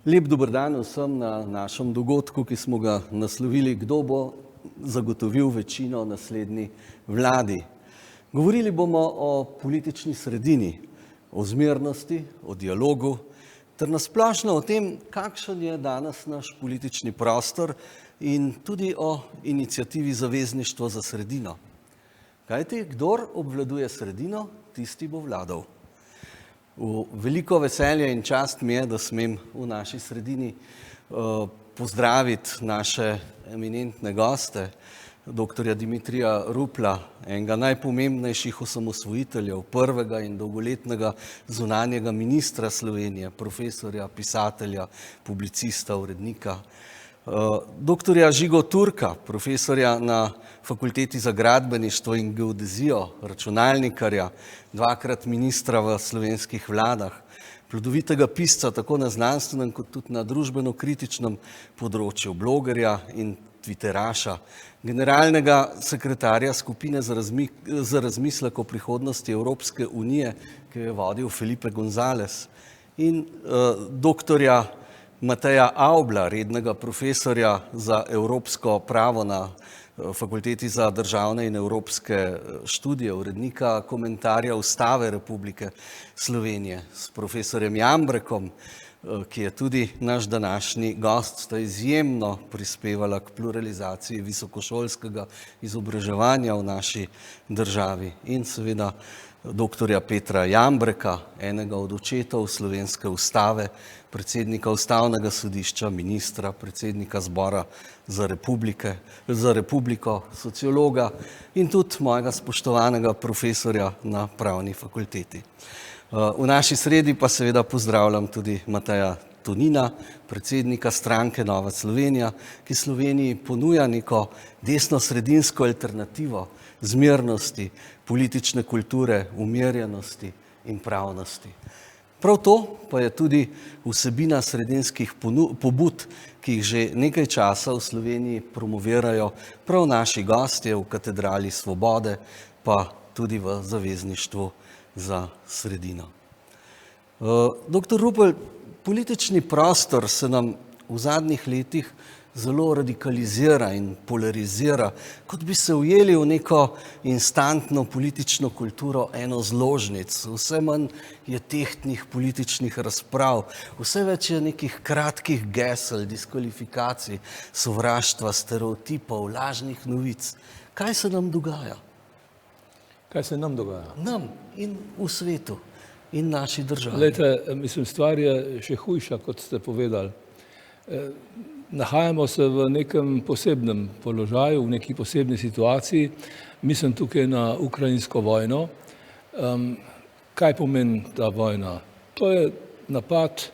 Lep dober dan vsem na našem dogodku, ki smo ga naslovili Kdo bo zagotovil večino naslednji vladi. Govorili bomo o politični sredini, o zmernosti, o dialogu, ter nasplošno o tem, kakšen je danes naš politični prostor in tudi o iniciativi Zavezništvo za sredino. Kajti, kdor obvladuje sredino, tisti bo vladal. V veliko veselje in čast mi je, da smem v naši sredini pozdraviti naše eminentne goste, doktorja Dimitrija Rupla, enega najpomembnejših osamosvojiteljev, prvega in dolgoletnega zunanjega ministra Slovenije, profesorja, pisatelja, publicista, urednika, doktorja Žigo Turka, profesorja na Fakulteti za gradbeništvo in geodezijo, računalnikarja, dvakrat ministra v slovenskih vladah, plodovitega pisca tako na znanstvenem kot tudi na družbeno-kritičnem področju, blogerja in twitteraša, generalnega sekretarja skupine za razmislek o prihodnosti Evropske unije, ki jo je vodil Felipe González, in doktorja Mateja Avbla, rednega profesorja za evropsko pravo na Fakulteti za državne in evropske študije, urednika komentarja Ustave Republike Slovenije, s profesorjem Jambrekom, ki je tudi naš današnji gost, sta izjemno prispevala k pluralizaciji visokošolskega izobraževanja v naši državi, in seveda doktorja Petra Jambreka, enega od očetov slovenske ustave, predsednika Ustavnega sodišča, ministra, predsednika Zbora za republiko, sociologa in tudi mojega spoštovanega profesorja na Pravni fakulteti. V naši sredi pa seveda pozdravljam tudi Mateja Tonina, predsednika stranke Nova Slovenija, ki Sloveniji ponuja neko desno-sredinsko alternativo zmernosti, politične kulture, umirjenosti in pravnosti. Prav to pa je tudi vsebina sredinskih pobud, ki jih že nekaj časa v Sloveniji promovirajo prav naši gostje v Katedrali svobode, pa tudi v Zavezništvu za sredino. Doktor Rupel, politični prostor se nam v zadnjih letih zelo radikalizira in polarizira, kot bi se ujeli v neko instantno politično kulturo enozložnic. Vse manj je tehtnih političnih razprav, vse več je nekih kratkih gesel, diskvalifikacij, sovraštva, stereotipov, lažnih novic. Kaj se nam dogaja? Kaj se nam dogaja? Nam in v svetu in naši državi. Glejte, mislim, stvar je še hujša, kot ste povedali. Nahajamo se v nekem posebnem položaju, v neki posebni situaciji. Mislim tukaj na ukrajinsko vojno. Kaj pomeni ta vojna? To je napad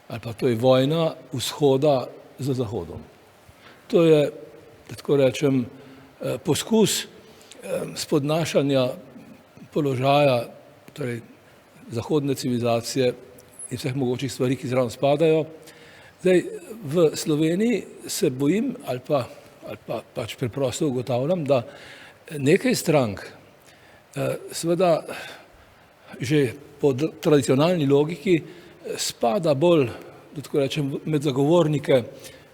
ali pa to je vojna vzhoda za zahodom. To je, da tako rečem, poskus spodnašanja položaja, torej zahodne civilizacije in vseh mogočih stvari, ki zraven spadajo. Zdaj, v Sloveniji se bojim ali pa pač preprosto ugotavljam, da nekaj strank seveda že po tradicionalni logiki spada bolj, da tako rečem, med zagovornike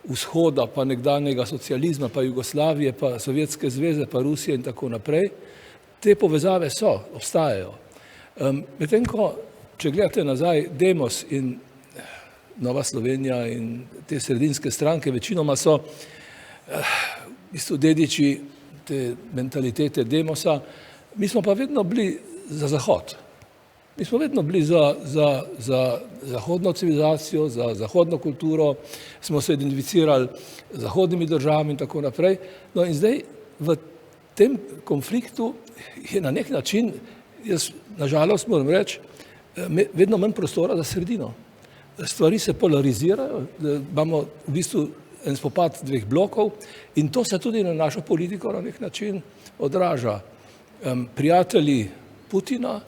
vzhoda, pa nekdanjega socializma, pa Jugoslavije, pa Sovjetske zveze, pa Rusije in tako naprej. Te povezave obstajajo. Medtem ko, če gledate nazaj, Demos in Nova Slovenija in te sredinske stranke večinoma so v bistvu dediči te mentalitete Demosa, mi smo pa vedno bili za Zahod. Mi smo vedno bili za zahodno civilizacijo, za zahodno kulturo, smo se identificirali z zahodnimi državami in tako naprej. No in zdaj v tem konfliktu je na nek način, jaz nažalost moram reči, vedno manj prostora za sredino. Stvari se polarizirajo, imamo v bistvu en spopad dveh blokov in to se tudi na našo politiko na nek način odraža. Prijatelji Putina,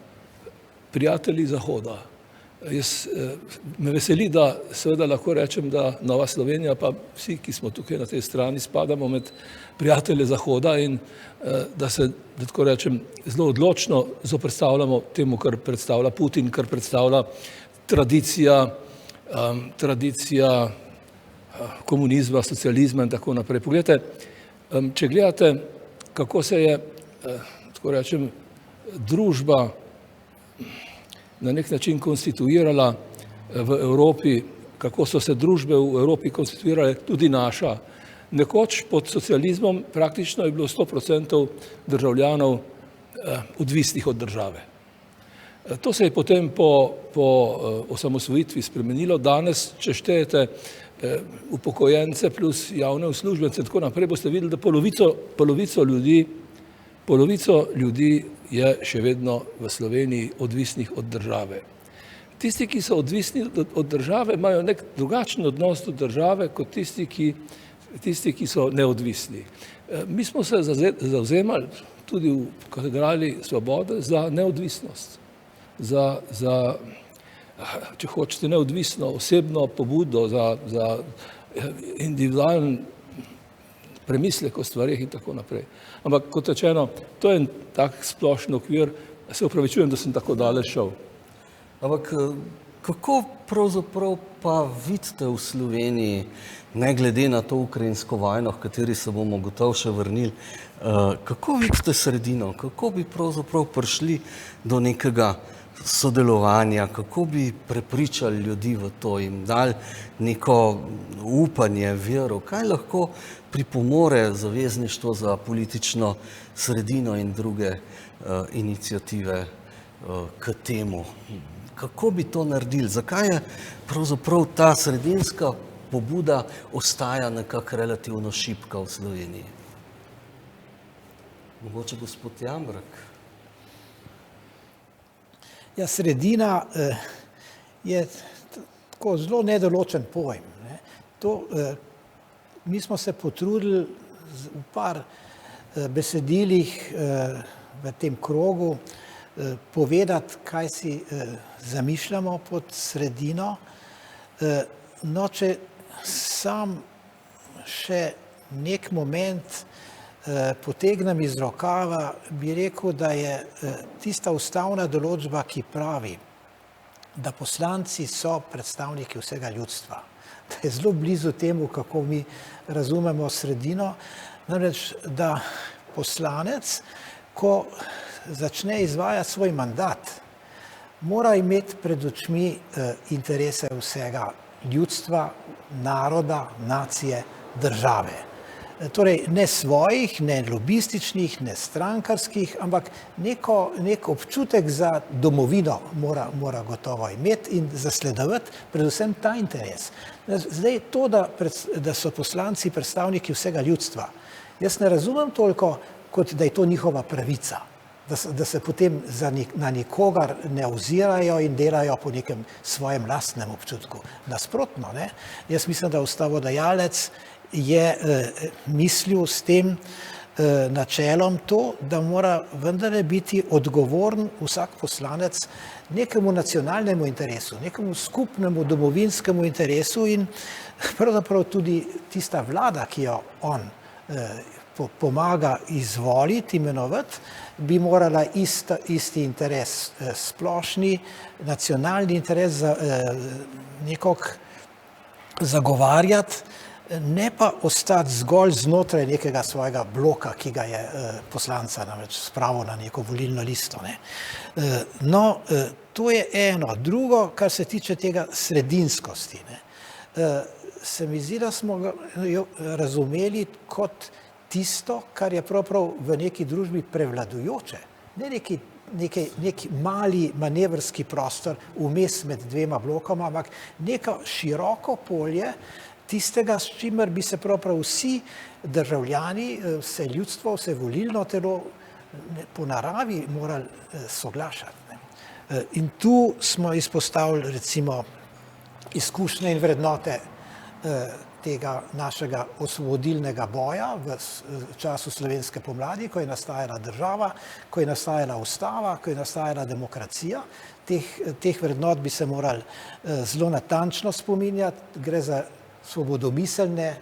prijatelji Zahoda. Me veseli, da seveda lahko rečem, da Nova Slovenija pa vsi, ki smo tukaj na tej strani, spadamo med prijatelje Zahoda in da se, da tako rečem, zelo odločno zoperstavljamo temu, kar predstavlja Putin, kar predstavlja tradicija tradicija komunizma, socializma in tako naprej. Poglejte, če gledate, kako se je, tako rečem, družba na nek način konstituirala v Evropi, kako so se družbe v Evropi konstituirale, tudi naša. Nekoč pod socializmom praktično je bilo 100% državljanov odvisnih od države. To se je potem po osamosvojitvi spremenilo. Danes, če štejete upokojence plus javne uslužbence in tako naprej, boste videli, da polovico ljudi je še vedno v Sloveniji odvisnih od države. Tisti, ki so odvisni od države, imajo nek drugačen odnos do države kot tisti, ki so neodvisni. Mi smo se zavzemali tudi v katedrali Svobode za neodvisnost, za če hočete, neodvisno osebno pobudo, za individualen premislek o stvarih in tako naprej. Ampak kot rečeno, to je en tak splošen okvir, se opravičujem, da sem tako daleč šel. Ampak kako pravzaprav pa vidite v Sloveniji, ne glede na to ukrajinsko vojno, v kateri se bomo gotovo še vrnili, kako vidite sredino, kako bi pravzaprav prišli do nekega sodelovanja, kako bi prepričali ljudi v to, jim dali neko upanje, vero, kaj lahko pripomore Zavezništvo za politično sredino in druge iniciative k temu. Kako bi to naredili? Zakaj je pravzaprav ta sredinska pobuda ostaja nekako relativno šibka v Sloveniji? Mogoče gospod Jambrek? Ja, sredina je tako zelo nedoločen pojem. Ne. Mi smo se potrudili v par besedilih v tem krogu povedati, kaj si zamišljamo pod sredino. No, če sam še nek moment potegnem iz rokava, bi rekel, da je tista ustavna določba, ki pravi, da poslanci so predstavniki vsega ljudstva, da je zelo blizu temu, kako mi razumemo sredino, namreč, da poslanec, ko začne izvajati svoj mandat, mora imeti pred očmi interese vsega ljudstva, naroda, nacije, države. Torej, ne svojih, ne lobističnih, ne strankarskih, ampak nek občutek za domovino mora gotovo imeti in zasledovati predvsem ta interes. Zdaj, to, da so poslanci predstavniki vsega ljudstva, jaz ne razumem toliko, kot da je to njihova pravica, da se potem na nikogar ne ozirajo in delajo po nekem svojem lastnem občutku. Nasprotno, ne? Jaz mislim, da ustavodajalec je mislil s tem načelom to, da mora vendarle biti odgovoren vsak poslanec nekemu nacionalnemu interesu, nekemu skupnemu domovinskemu interesu in pravzaprav tudi tista vlada, ki jo on pomaga izvoliti, imenovati, bi morala isti interes, splošni nacionalni interes nekako zagovarjati, ne pa ostati zgolj znotraj nekega svojega bloka, ki ga je poslanca namreč spravil na neko volilno listo. Ne. No, to je eno. Drugo, kar se tiče tega sredinskosti, ne, se mi zdi, da smo jo razumeli kot tisto, kar je pravzaprav v neki družbi prevladujoče. Ne neki mali manevrski prostor vmes med dvema blokoma, ampak neko široko polje tistega, s čimer bi se pravzaprav vsi državljani, vse ljudstvo, vse volilno telo po naravi morali soglašati. In tu smo izpostavili recimo izkušnje in vrednote tega našega osvobodilnega boja v času slovenske pomladi, ko je nastajala država, ko je nastajala ustava, ko je nastajala demokracija. Teh vrednot bi se morali zelo natančno spominjati. Gre za svobodomiselne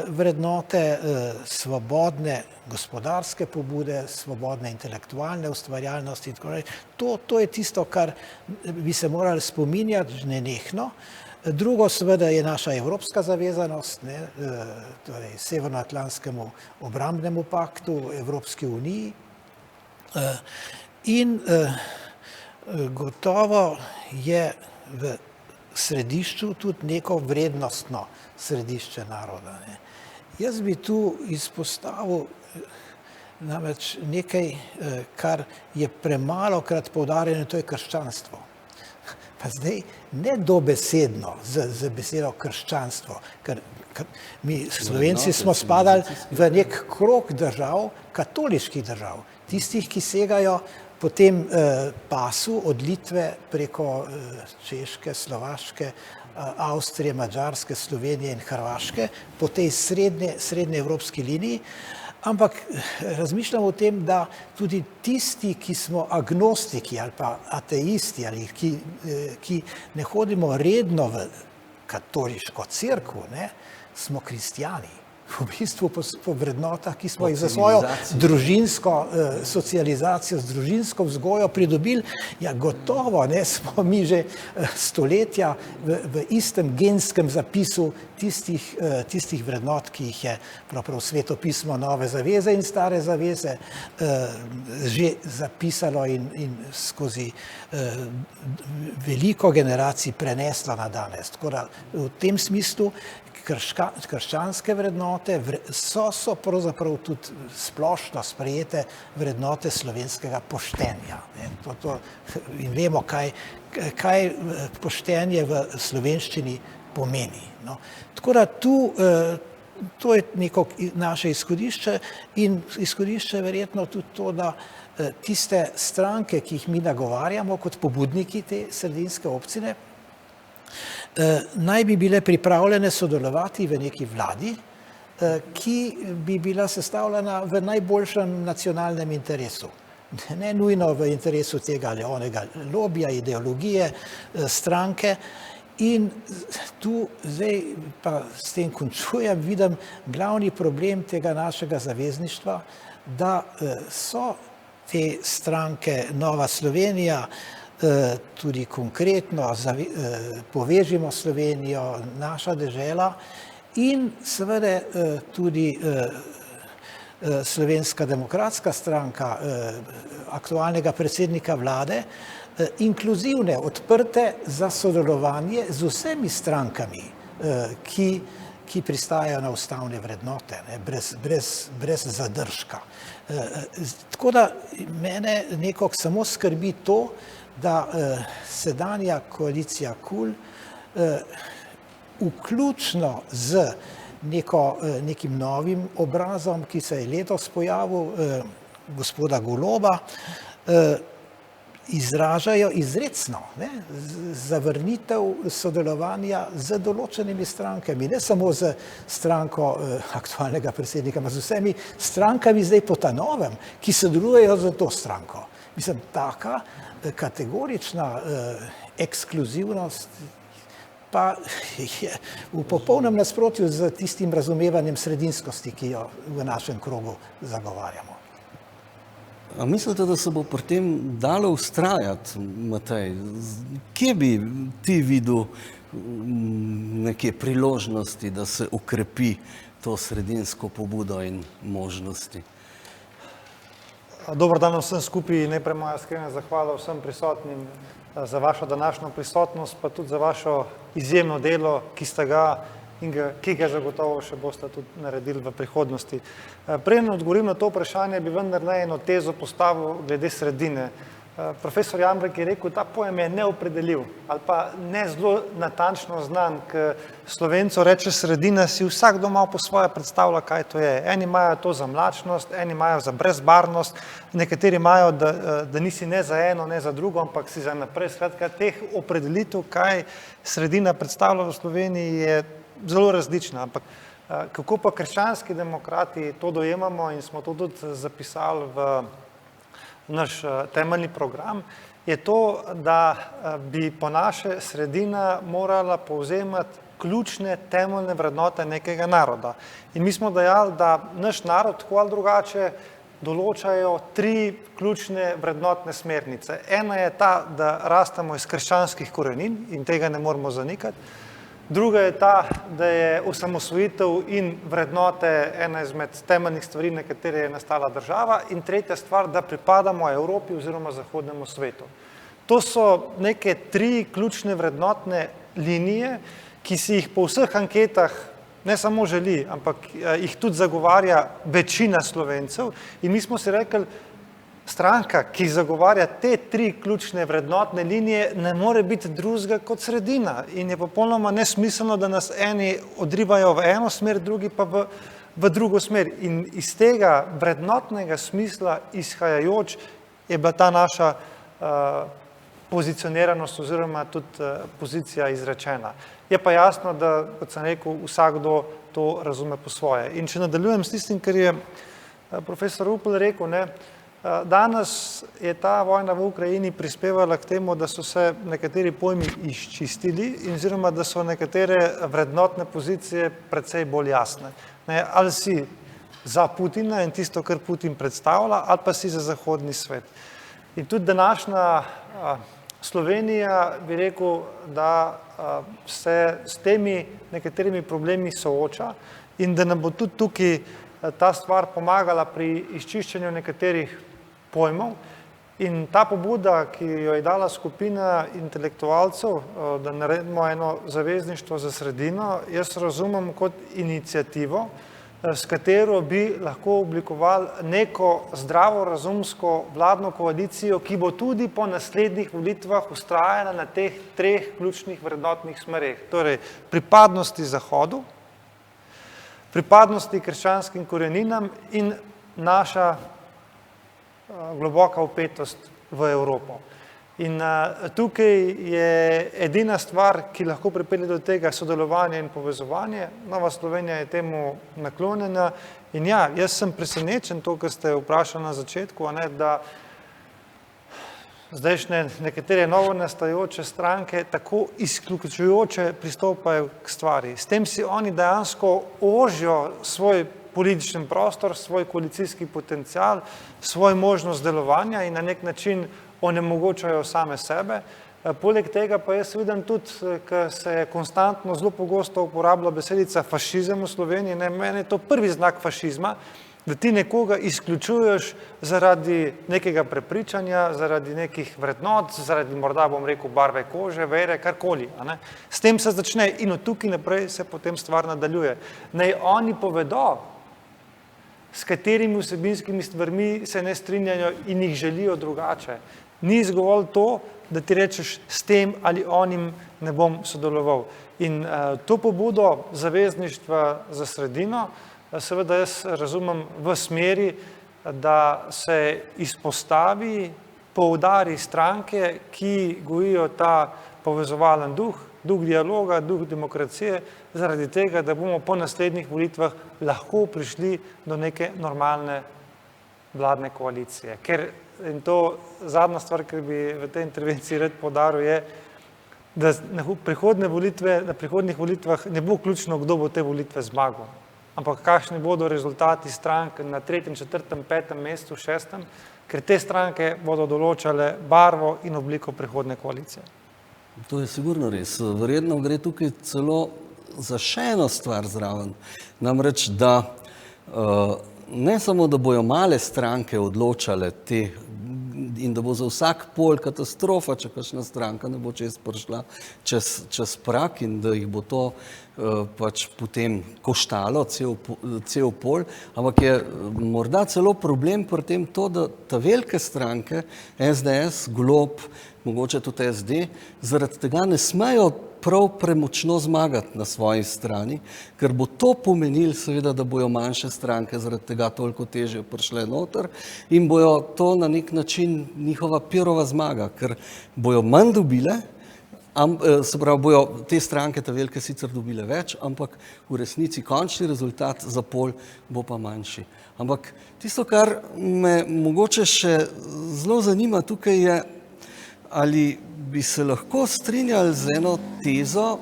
vrednote, svobodne gospodarske pobude, svobodne intelektualne ustvarjalnosti in tako naprej. To je tisto, kar bi se morali spominjati nenehno. Drugo seveda je naša evropska zavezanost, ne, torej Severnoatlantskemu obrambnemu paktu, Evropski uniji in gotovo je v središču tudi neko vrednostno središče naroda. Ne. Jaz bi tu izpostavil namreč nekaj, kar je premalokrat poudarjeno, to je krščanstvo. Pa zdaj ne dobesedno z besedo krščanstvo, ker mi Slovenci smo spadali v nek krog držav, katoliških držav, tistih, ki segajo po tem pasu od Litve preko Češke, Slovaške, Avstrije, Madžarske, Slovenije in Hrvaške, po tej srednje evropski liniji. Ampak razmišljam o tem, da tudi tisti, ki smo agnostiki ali pa ateisti, ali ki ne hodimo redno v katoliško cerkev, smo kristjani. V bistvu po vrednotah, ki smo jih za svojo družinsko socializacijo, z družinsko vzgojo pridobili, ja gotovo smo mi že stoletja v istem genskem zapisu tistih vrednot, ki jih je pravzaprav Sveto pismo Nove zaveze in Stare zaveze že zapisalo in skozi veliko generacij preneslo na danes. Tako da v tem smislu krščanske vrednote so pravzaprav tudi splošno sprejete vrednote slovenskega poštenja. In vemo, kaj poštenje v slovenščini pomeni. No. Tako da to je neko naše izhodišče in izhodišče je verjetno tudi to, da tiste stranke, ki jih mi nagovarjamo kot pobudniki te sredinske občine, naj bi bile pripravljene sodelovati v neki vladi, ki bi bila sestavljena v najboljšem nacionalnem interesu. Ne nujno v interesu tega ali onega lobija, ideologije, stranke. In tu zdaj pa s tem končujem, vidim glavni problem tega našega zavezništva, da so te stranke Nova Slovenija, tudi konkretno Povežimo Slovenijo, naša dežela in seveda tudi Slovenska demokratska stranka aktualnega predsednika vlade, inkluzivne, odprte za sodelovanje z vsemi strankami, ki pristajajo na ustavne vrednote, brez zadržka. Tako da mene nekako samo skrbi to, da sedanja koalicija KUL vključno z nekim novim obrazom, ki se je letos pojavil, gospoda Goloba, izražajo izrecno zavrnitev sodelovanja z določenimi strankami, ne samo z stranko aktualnega predsednika, ampak z vsemi strankami zdaj po ta novem, ki sodelujejo z to stranko. Mislim, taka kategorična ekskluzivnost pa je v popolnem nasprotju z tistim razumevanjem sredinskosti, ki jo v našem krogu zagovarjamo. A mislite, da se bo pri tem dalo vztrajati, Matej? Kje bi ti videl neke priložnosti, da se ukrepi to sredinsko pobudo in možnosti? Dober dan vsem skupaj, najprej moja iskrena zahvala vsem prisotnim za vašo današnjo prisotnost, pa tudi za vašo izjemno delo, ki ga zagotovo še boste tudi naredili v prihodnosti. Preden odgovorim na to vprašanje, bi vendar eno tezo postavil glede sredine. Profesor Jambrek je rekel, ta pojem je neopredeljiv ali pa ne zelo natančno znan, ker Slovencu reče sredina, si vsak doma po svoje predstavlja, kaj to je. Eni imajo to za mlačnost, eni imajo za brezbarnost, nekateri imajo, da nisi ne za eno, ne za drugo, ampak si za naprej. Skratka, teh opredelitev, kaj sredina predstavlja v Sloveniji, je zelo različna. Ampak kako pa krščanski demokrati to dojemamo in smo to tudi zapisali v naš temeljni program, je to, da bi po naše sredina morala povzemati ključne temeljne vrednote nekega naroda. In mi smo dejali, da naš narod tako ali drugače določajo 3 ključne vrednotne smernice. Ena je ta, da rastemo iz krščanskih korenin in tega ne moramo zanikati. Druga je ta, da je osamosvojitev in vrednote ena izmed temeljnih stvari, na katere je nastala država. In tretja stvar, da pripadamo Evropi oziroma zahodnemu svetu. To so neke 3 ključne vrednotne linije, ki si jih po vseh anketah ne samo želi, ampak jih tudi zagovarja večina Slovencev. In mi smo si rekli, stranka, ki zagovarja te 3 ključne vrednotne linije, ne more biti drugega kot sredina. In je popolnoma nesmiselno, da nas eni odrivajo v eno smer, drugi pa v drugo smer. In iz tega vrednotnega smisla izhajajoč je bila ta naša pozicioniranost oziroma tudi pozicija izrečena. Je pa jasno, da, kot sem rekel, vsakdo to razume po svoje. In če nadaljujem s tistim, kar je profesor Rupel rekel, danes je ta vojna v Ukrajini prispevala k temu, da so se nekateri pojmi izčistili in oziroma, da so nekatere vrednotne pozicije precej bolj jasne. Ali si za Putina in tisto, kar Putin predstavlja, ali pa si za zahodni svet. In tudi današnja Slovenija, bi rekel, da se s temi nekaterimi problemi sooča in da nam bo tudi tukaj ta stvar pomagala pri izčiščenju nekaterih pojmov. In ta pobuda, ki jo je dala skupina intelektualcev, da naredimo eno zavezništvo za sredino, jaz razumem kot inicijativo, s katero bi lahko oblikovali neko zdravo, razumsko vladno koalicijo, ki bo tudi po naslednjih volitvah vztrajala na teh 3 ključnih vrednotnih smereh. Torej, pripadnosti Zahodu, pripadnosti krščanskim koreninam in naša globoka vpetost v Evropo. In tukaj je edina stvar, ki lahko pripelje do tega sodelovanja in povezovanje. Nova Slovenija je temu naklonjena. In ja, jaz sem presenečen to, kar ste vprašali na začetku, da zdajšnje nekatere novo nastajajoče stranke tako izključujoče pristopajo k stvari. S tem si oni dejansko ožijo svoj politični prostor, svoj koalicijski potencial, svoj možnost delovanja in na nek način onemogočajo same sebe. Poleg tega pa jaz vidim tudi, ker se je konstantno zelo pogosto uporabila besedica fašizem v Sloveniji, meni je to prvi znak fašizma, da ti nekoga izključuješ zaradi nekega prepričanja, zaradi nekih vrednot, zaradi morda, bom rekel, barve kože, vere, karkoli. S tem se začne in od tukaj naprej se potem stvar nadaljuje. Naj oni povedo, s katerimi vsebinskimi stvarmi se ne strinjajo in jih želijo drugače. Ni zgolj to, da ti rečeš s tem ali onim ne bom sodeloval. In to pobudo zavezništva za sredino, seveda jaz razumem v smeri, da se izpostavi, poudari stranke, ki gojijo ta povezovalen duh, duh dialoga, duh demokracije, zaradi tega, da bomo po naslednjih volitvah lahko prišli do neke normalne vladne koalicije. Ker, in to zadnja stvar, ki bi v tej intervenciji rad poudaril, je, da na prihodnjih volitvah ne bo ključno, kdo bo te volitve zmagal, ampak kakšni bodo rezultati strank na 3., 4., 5. mestu, 6., ker te stranke bodo določale barvo in obliko prihodnje koalicije. To je sigurno res. Verjetno gre tukaj celo za še eno stvar zraven. Namreč, da ne samo, da bojo male stranke odločale te in da bo za vsak pol katastrofa, če kakšna stranka ne bo čez prišla čez prak in da jih bo to pač potem koštalo cel pol, ampak je morda celo problem pri tem to, da ta velike stranke, SDS, Golob, mogoče tudi SD, zaradi tega ne smejo prav premočno zmagati na svoji strani, ker bo to pomenilo seveda, da bojo manjše stranke zaradi tega toliko težje prišle noter in bojo to na nek način njihova pirova zmaga, ker bojo manj dobile, se pravi, bojo te stranke, te velike sicer dobile več, ampak v resnici končni rezultat za pol bo pa manjši. Ampak tisto, kar me mogoče še zelo zanima tukaj je, ali bi se lahko strinjali z eno tezo,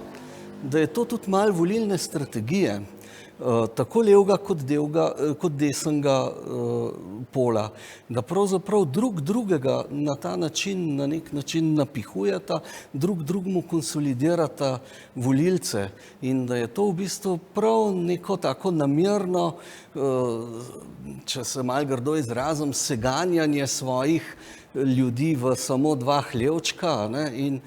da je to tudi malo volilne strategije. tako levega kot desnega pola, da pravzaprav drugega na ta način, na nek način napihujeta, drugemu konsolidirata volilce in da je to v bistvu prav neko tako namerno, če se malo grdo izrazim, seganjanje svojih ljudi v samo dva hlevčka, ne, in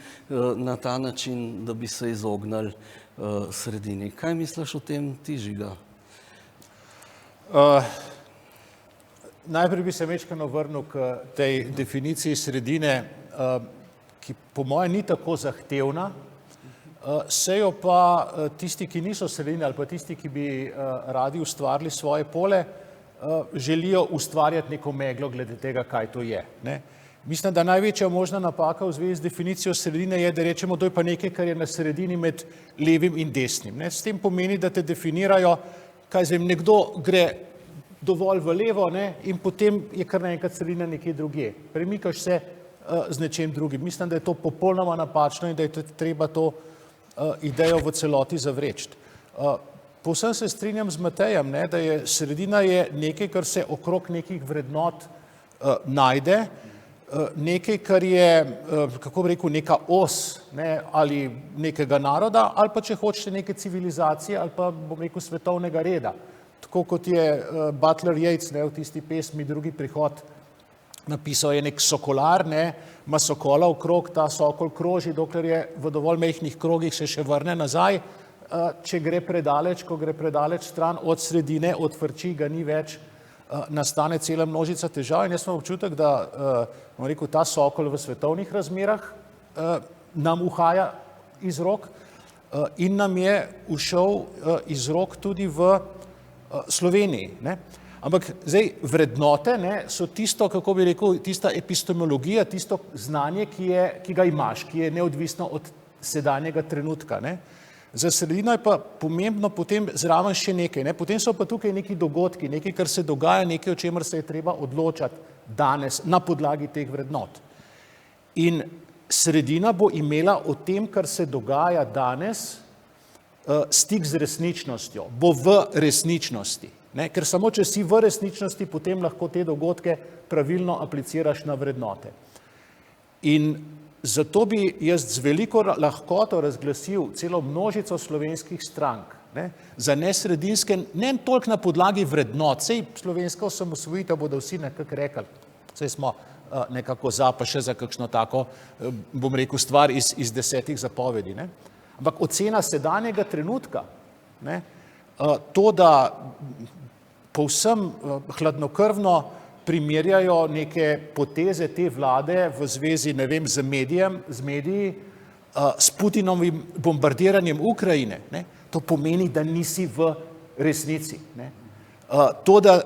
na ta način, da bi se izognili sredini. Kaj misliš o tem ti, Žiga? Najprej bi se majčkeno vrnil k tej definiciji sredine, ki po mojem ni tako zahtevna, se jo pa tisti, ki niso sredine ali pa tisti, ki bi radi ustvarili svoje pole, želijo ustvarjati neko meglo glede tega, kaj to je. Ne? Mislim, da največja možna napaka v zvezi z definicijo sredine je, da rečemo, da je pa nekaj, kar je na sredini med levim in desnim. Ne? S tem pomeni, da te definirajo, kaj zdaj, nekdo gre dovolj v levo, ne? In potem je kar naenkrat sredina nekje drugje. Premikaš se z nečem drugim. Mislim, da je to popolnoma napačno in da je treba to idejo v celoti zavreči. Povsem se strinjam z Matejem, ne, da je sredina je nekaj, kar se okrog nekih vrednot najde, nekaj, kar je, kako bi rekel, neka os, ne, ali nekega naroda, ali pa če hočete neke civilizacije, ali pa, bom rekel, svetovnega reda. Tako kot je Butler Yeats, ne, v tisti pesmi Drugi prihod napisal, je nek sokolar, ne, ima sokola okrog, ta sokol kroži, dokler je v dovolj majhnih krogih, se še vrne nazaj. Če gre predaleč, ko gre predaleč stran od sredine, od vrči, ga ni več, nastane cela množica težav in jaz imam občutek, da bom rekel, ta sokol v svetovnih razmerah nam uhaja iz rok in nam je ušel iz rok tudi v Sloveniji. Ne? Ampak zdaj vrednote, ne, so tisto, kako bi rekel, tista epistemologija, tisto znanje, ki ga imaš, ki je neodvisno od sedanjega trenutka. Ne? Za sredino je pa pomembno potem zraven še nekaj, ne? Potem so pa tukaj neki dogodki, nekaj, kar se dogaja, nekaj, o čemer se je treba odločati danes na podlagi teh vrednot. In sredina bo imela o tem, kar se dogaja danes, stik z resničnostjo, bo v resničnosti. Ne? Ker samo, če si v resničnosti, potem lahko te dogodke pravilno apliciraš na vrednote. In zato bi jaz z veliko lahkoto razglasil celo množico slovenskih strank, ne, za nesredinske, ne toliko na podlagi vrednot, sej slovenska osamosvojitev bodo vsi nekako rekli, sej smo nekako za, pa še za kakšno tako, bom rekel, stvar iz 10 zapovedi. Ne. Ampak ocena sedanjega trenutka, ne, to, da povsem hladnokrvno primerjajo neke poteze te vlade v zvezi, ne vem, z mediji, s Putinovim bombardiranjem Ukrajine. Ne? To pomeni, da nisi v resnici. Ne? To, da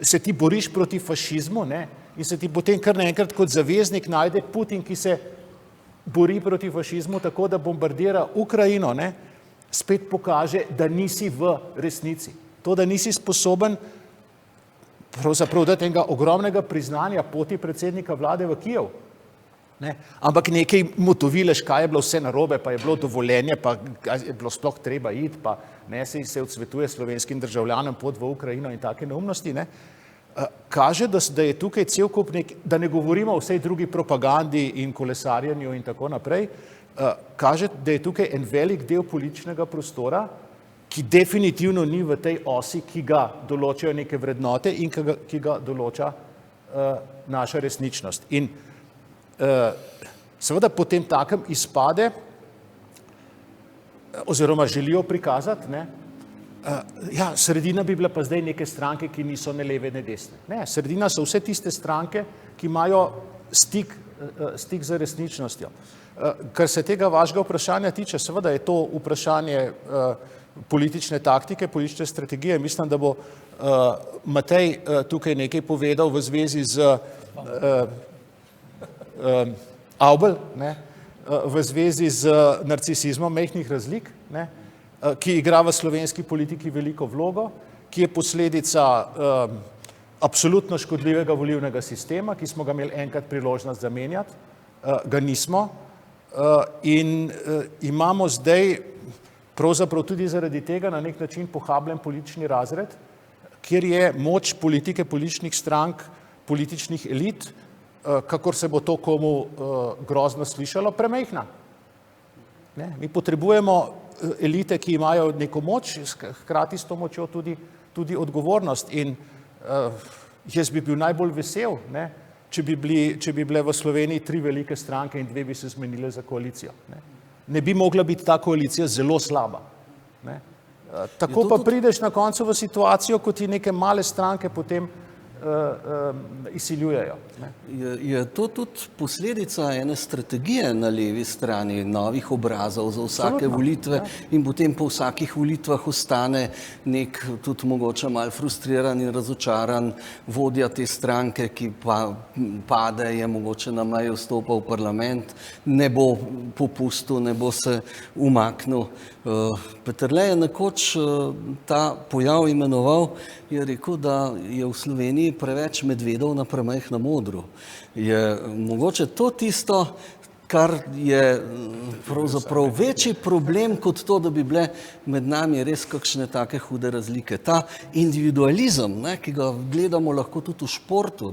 se ti boriš proti fašizmu, ne? In se ti potem kar naenkrat kot zaveznik najde Putin, ki se bori proti fašizmu tako, da bombardira Ukrajino, ne? Spet pokaže, da nisi v resnici. To, da nisi sposoben pravzaprav dati enega ogromnega priznanja poti predsednika vlade v Kijev. Ne? Ampak nekaj motovileš, kaj je bilo vse narobe, pa je bilo dovoljenje, pa je bilo sploh treba iti, pa ne, se odsvetuje slovenskim državljanom pot v Ukrajino in take neumnosti. Ne? Kaže, da je tukaj cel kup da ne govorimo o vsej drugi propagandi in kolesarjenju in tako naprej, kaže, da je tukaj en velik del političnega prostora, ki definitivno ni v tej osi, ki ga določajo neke vrednote in ki ga določa naša resničnost. In seveda potem takem izpade, oziroma želijo prikazati, ne, ja, sredina bi bila pa zdaj neke stranke, ki niso ne leve, ne desne. Ne, sredina so vse tiste stranke, ki imajo stik z resničnostjo. Kar se tega vašega vprašanja tiče, seveda je to vprašanje politične taktike, politične strategije. Mislim, da bo Matej tukaj nekaj povedal v zvezi z Avbel, ne, v zvezi z narcisizmom majhnih razlik, ne, ki igra v slovenski politiki veliko vlogo, ki je posledica absolutno škodljivega volilnega sistema, ki smo ga imeli enkrat priložnost zamenjati, ga nismo in imamo zdaj pravzaprav tudi zaradi tega na nek način pohabljen politični razred, kjer je moč politike, političnih strank, političnih elit, kakor se bo to komu grozno slišalo, premajhna. Mi potrebujemo elite, ki imajo neko moč, hkrati s to močjo tudi odgovornost. In jaz bi bil najbolj vesel, če bi bile v Sloveniji 3 velike stranke in 2 bi se zmenile za koalicijo. Ne bi mogla biti ta koalicija zelo slaba. Tako pa prideš na koncu v situacijo, ko ti neke male stranke potem izsiljujejo. Je to tudi posledica ene strategije na levi strani, novih obrazov za vsake volitve in potem po vsakih volitvah ostane nek tudi mogoče malo frustriran in razočaran vodja te stranke, ki pa pade, je mogoče na meji vstopa v parlament, ne bo popustil, ne bo se umaknil. Peterle je nekoč ta pojav imenoval, je rekel, da je v Sloveniji preveč medvedov na premajhnem odru. Je mogoče to tisto, kar je pravzaprav večji problem kot to, da bi bile med nami res kakšne take hude razlike. Ta individualizem, ki ga gledamo lahko tudi v športu,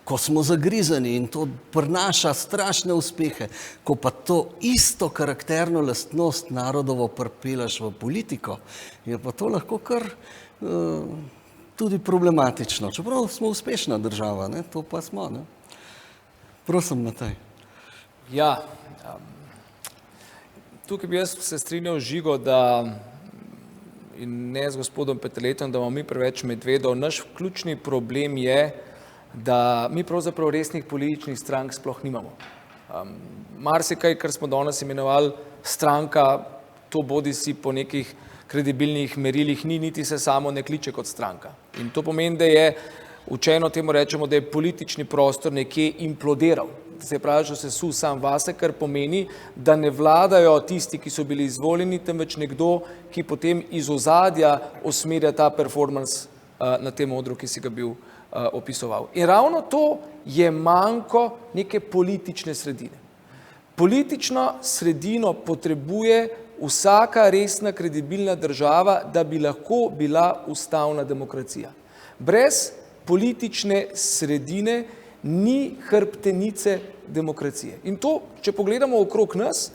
ko smo zagrizeni in to prinaša strašne uspehe, ko pa to isto karakterno lastnost narodovo pripeljaš v politiko, je pa to lahko kar tudi problematično. Čeprav smo uspešna država, to pa smo. Prosim, Matej. Ja, tukaj bi jaz se strinjal z Žigo, da in ne z gospodom Peterletom, da imamo mi preveč medvedov. Naš ključni problem je, da mi pravzaprav resnih političnih strank sploh nimamo. Marsikaj, kar smo danes imenovali stranka, to bodi si po nekih kredibilnih merilih ni, niti se samo ne kliče kot stranka. In to pomeni, da je učeno temu rečemo, da je politični prostor nekje implodiral. Se pravi, da se su sam vase, kar pomeni, da ne vladajo tisti, ki so bili izvoljeni, temveč nekdo, ki potem iz ozadja usmerja ta performance na tem odru, ki si ga bil opisoval. In ravno to je manko neke politične sredine. Politično sredino potrebuje vsaka resna kredibilna država, da bi lahko bila ustavna demokracija. Brez politične sredine ni hrbtenice demokracije. In to, če pogledamo okrog nas,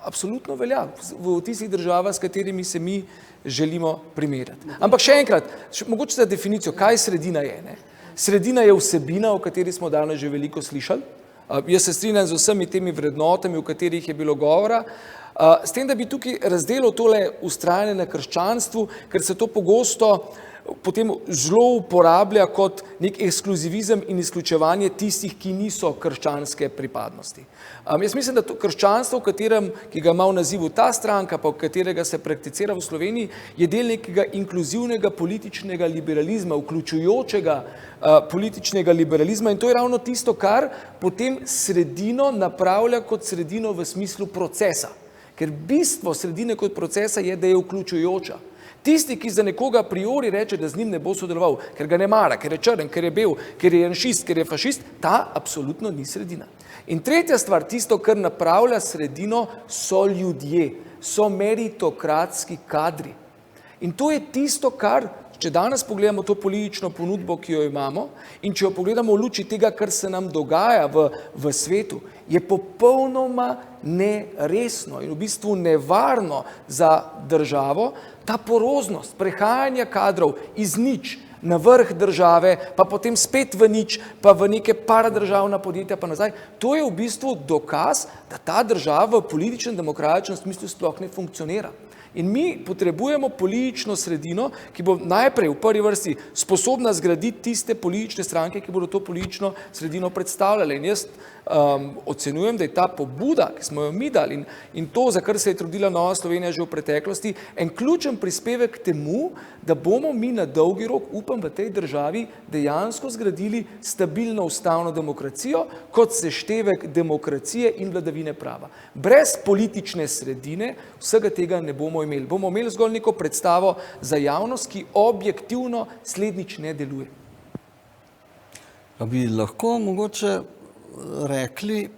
absolutno velja v tistih državah, s katerimi se mi želimo primerjati. Ampak še enkrat, mogoče za definicijo, kaj sredina je. Sredina je vsebina, o kateri smo danes že veliko slišali. Jaz se strinjam z vsemi temi vrednotami, o katerih je bilo govora, s tem, da bi tukaj razdelil tole vztrajanje na krščanstvu, ker se to pogosto potem zelo uporablja kot nek ekskluzivizem in izključevanje tistih, ki niso krščanske pripadnosti. Jaz mislim, da to krščanstvo, ki ga ima v nazivu ta stranka, pa katerega se prakticira v Sloveniji, je del nekega inkluzivnega političnega liberalizma, vključujočega političnega liberalizma, in to je ravno tisto, kar potem sredino napravlja kot sredino v smislu procesa. Ker bistvo sredine kot procesa je, da je vključujoča. Tisti, ki za nekoga a priori reče, da z njim ne bo sodeloval, ker ga ne mara, ker je črn, ker je bel, ker je janšist, ker je fašist, ta absolutno ni sredina. In tretja stvar, tisto, kar napravlja sredino, so ljudje, so meritokratski kadri. In to je tisto, kar, če danes pogledamo to politično ponudbo, ki jo imamo, in če jo pogledamo v luči tega, kar se nam dogaja v svetu, je popolnoma neresno in v bistvu nevarno za državo ta poroznost prehajanja kadrov iz nič na vrh države, pa potem spet v nič, pa v neke paradržavna podjetja, pa nazaj. To je v bistvu dokaz, da ta država v političnem demokratičnem smislu sploh ne funkcionira. In mi potrebujemo politično sredino, ki bo najprej v prvi vrsti sposobna zgraditi tiste politične stranke, ki bodo to politično sredino predstavljale. In jaz ocenjujem, da je ta pobuda, ki smo jo mi dali in to, za kar se je trudila Nova Slovenija že v preteklosti, en ključen prispevek k temu, da bomo mi na dolgi rok, upam, v tej državi dejansko zgradili stabilno ustavno demokracijo kot seštevek demokracije in vladavine prava. Brez politične sredine vsega tega ne bomo imeli. Bomo imeli zgolj neko predstavo za javnost, ki objektivno slednjič ne deluje. A bi lahko mogoče rekli,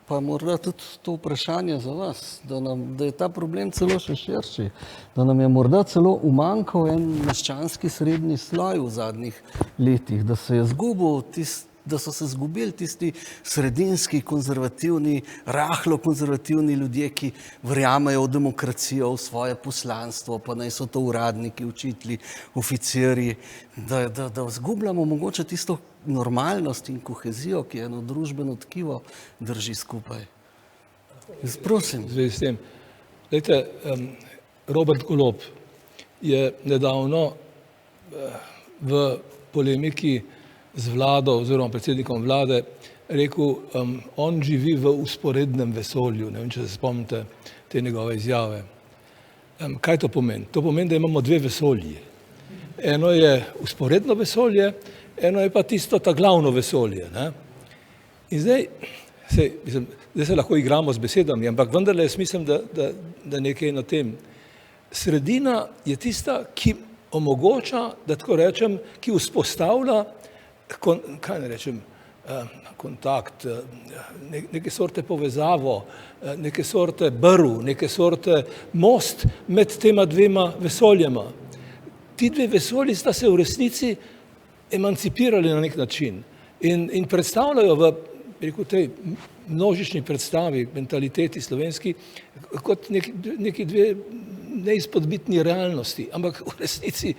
pa morda tudi to vprašanje za vas, da je ta problem celo še širši, da nam je morda celo umanjkal en meščanski srednji sloj v zadnjih letih, da se je izgubil da so se izgubili tisti sredinski, konzervativni, rahlo konzervativni ljudje, ki verjamejo v demokracijo, v svoje poslanstvo, pa naj so to uradniki, učitelji, oficirji, da izgubljamo mogoče tisto normalnost in kohezijo, ki eno družbeno tkivo drži skupaj. Jaz prosim. Zvezi s tem. Glejte, Robert Golob je nedavno v polemiki z vlado oziroma predsednikom vlade rekel, on živi v usporednem vesolju. Ne vem, če se spomnite te njegove izjave. Kaj to pomeni? To pomeni, da imamo dve vesolji. Eno je usporedno vesolje, eno je pa tisto ta glavno vesolje. Ne? In zdaj se lahko igramo z besedami, ampak vendarle jaz mislim, da nekaj na tem. Sredina je tista, ki omogoča, da tako rečem, ki vzpostavlja kaj ne rečem, kontakt, neke sorte povezavo, neke sorte brv, neke sorte most med tema dvema vesoljema. Ti dve vesolji sta se v resnici emancipirali na nek način in predstavljajo v tej množični predstavi, mentaliteti slovenski, kot neki dve neizpodbitni realnosti. Ampak v resnici,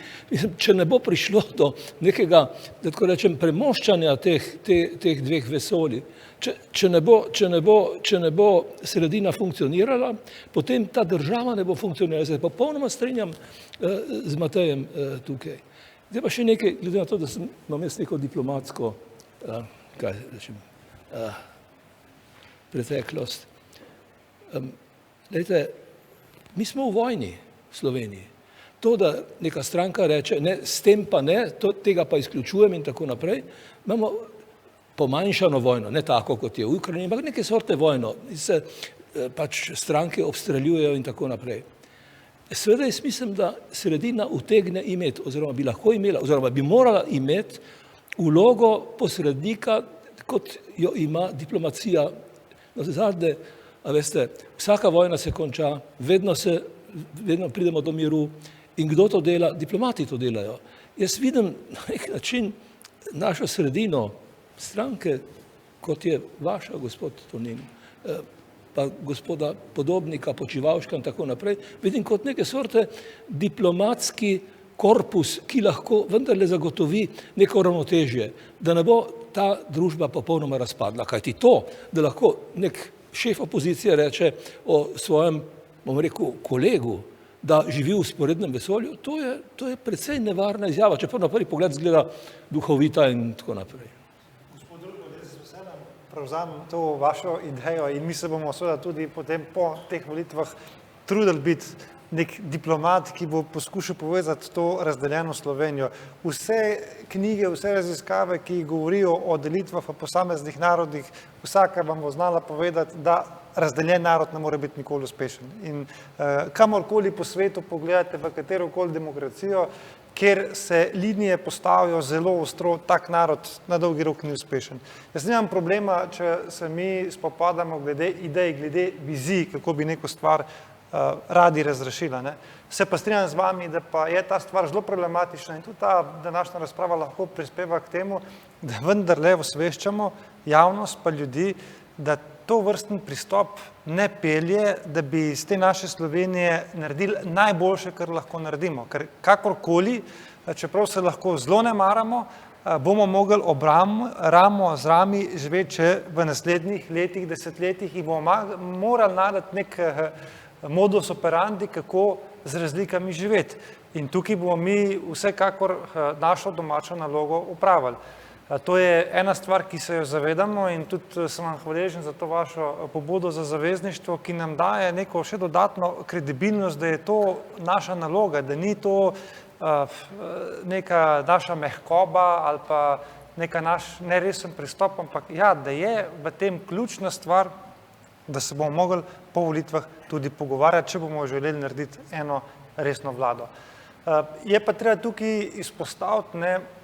če ne bo prišlo do nekega, da tako rečem, premoščanja teh dveh vesolij, če ne bo sredina funkcionirala, potem ta država ne bo funkcionirala. Se popolnoma strinjam z Matejem tukaj. Zdaj pa še nekaj, glede na to, da imam jaz neko diplomatsko, kaj rečem, preteklost. Glejte, mi smo v vojni v Sloveniji. To, da neka stranka reče, ne, s tem pa ne, tega pa izključujem in tako naprej, imamo pomanjšano vojno, ne tako, kot je v Ukrajini, ampak neke sorte vojno, se pač stranke obstreljujejo in tako naprej. Seveda jaz mislim, da sredina utegne imeti, oziroma bi lahko imela, oziroma bi morala imeti vlogo posrednika, kot jo ima diplomacija. Zadnje, a veste, vsaka vojna se konča, vedno pridemo do miru in kdo to dela? Diplomati to delajo. Jaz vidim na nek način našo sredino, stranke, kot je vaša, gospod Tonin, pa gospoda Podobnika, Počivalška in tako naprej, vidim kot neke sorte diplomatski korpus, ki lahko vendarle zagotovi neko ravnotežje, da ne bo ta družba popolnoma razpadla. Kajti to, da lahko nek šef opozicije reče o svojem, bom rekel, kolegu, da živi v usporednem vesolju, to je precej nevarna izjava, čeprav na prvi pogled izgleda duhovita in tako naprej. Gospod Rupel, jaz z veseljem prevzamem to vašo idejo in mi se bomo seveda tudi potem po teh volitvah trudili biti nek diplomat, ki bo poskušal povezati to razdeljeno Slovenijo. Vse knjige, vse raziskave, ki govorijo o delitvah v posameznih narodih, vsaka vam bo znala povedati, da razdeljen narod ne more biti nikoli uspešen. In kamorkoli po svetu pogledate, v katerokoli demokracijo, kjer se linije postavijo zelo ostro, tak narod na dolgi rok ni uspešen. Jaz nimam problema, če se mi spopadamo glede idej, glede vizij, kako bi neko stvar radi razrešila. Ne? Se pa strinjam z vami, da pa je ta stvar zelo problematična in tudi ta današnja razprava lahko prispeva k temu, da vendarle osveščamo javnost pa ljudi, da to vrsten pristop ne pelje, da bi iz te naše Slovenije naredili najboljše, kar lahko naredimo. Ker kakorkoli, čeprav se lahko zelo ne maramo, bomo mogli ramo z rami živeti še v naslednjih letih, desetletjih in bomo morali najti nek modus operandi, kako z razlikami živeti. In tukaj bomo mi vsekakor našo domačo nalogo opravili. To je ena stvar, ki se jo zavedamo in tudi sem vam hvaležen za to vašo pobudo za zavezništvo, ki nam daje neko še dodatno kredibilnost, da je to naša naloga, da ni to neka naša mehkoba ali pa neka naš neresen pristop, ampak ja, da je v tem ključna stvar, da se bomo mogli po volitvah tudi pogovarjati, če bomo želeli narediti eno resno vlado. Je pa treba tukaj izpostaviti,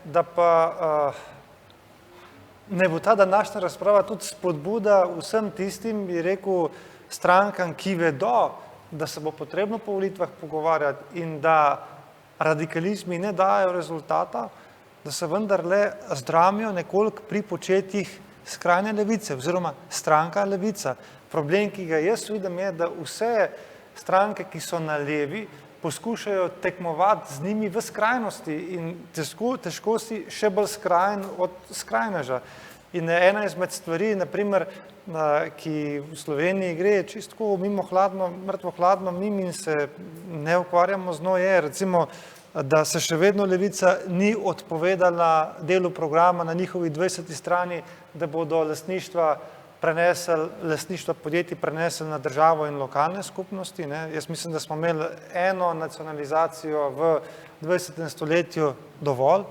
da pa ne bo ta današnja razprava tudi spodbuda vsem tistim, bi rekel, strankam, ki vedo, da se bo potrebno po volitvah pogovarjati in da radikalizmi ne dajo rezultata, da se vendarle zdramijo nekoliko pri početjih skrajne levice oziroma stranka Levica. Problem, ki ga jaz vidim, je, da vse stranke, ki so na levi, poskušajo tekmovati z njimi v skrajnosti in težko si še bolj skrajen od skrajneža. In ena izmed stvari, naprimer, ki v Sloveniji gre čisto mimo hladno, mrtvo hladno mimo in se ne ukvarjamo z njo, je recimo, da se še vedno Levica ni odpovedala delu programa na njihovi 20. strani, da bodo lastništvo podjetij prenesli na državo in lokalne skupnosti. Ne. Jaz mislim, da smo imeli eno nacionalizacijo v 20. stoletju dovolj,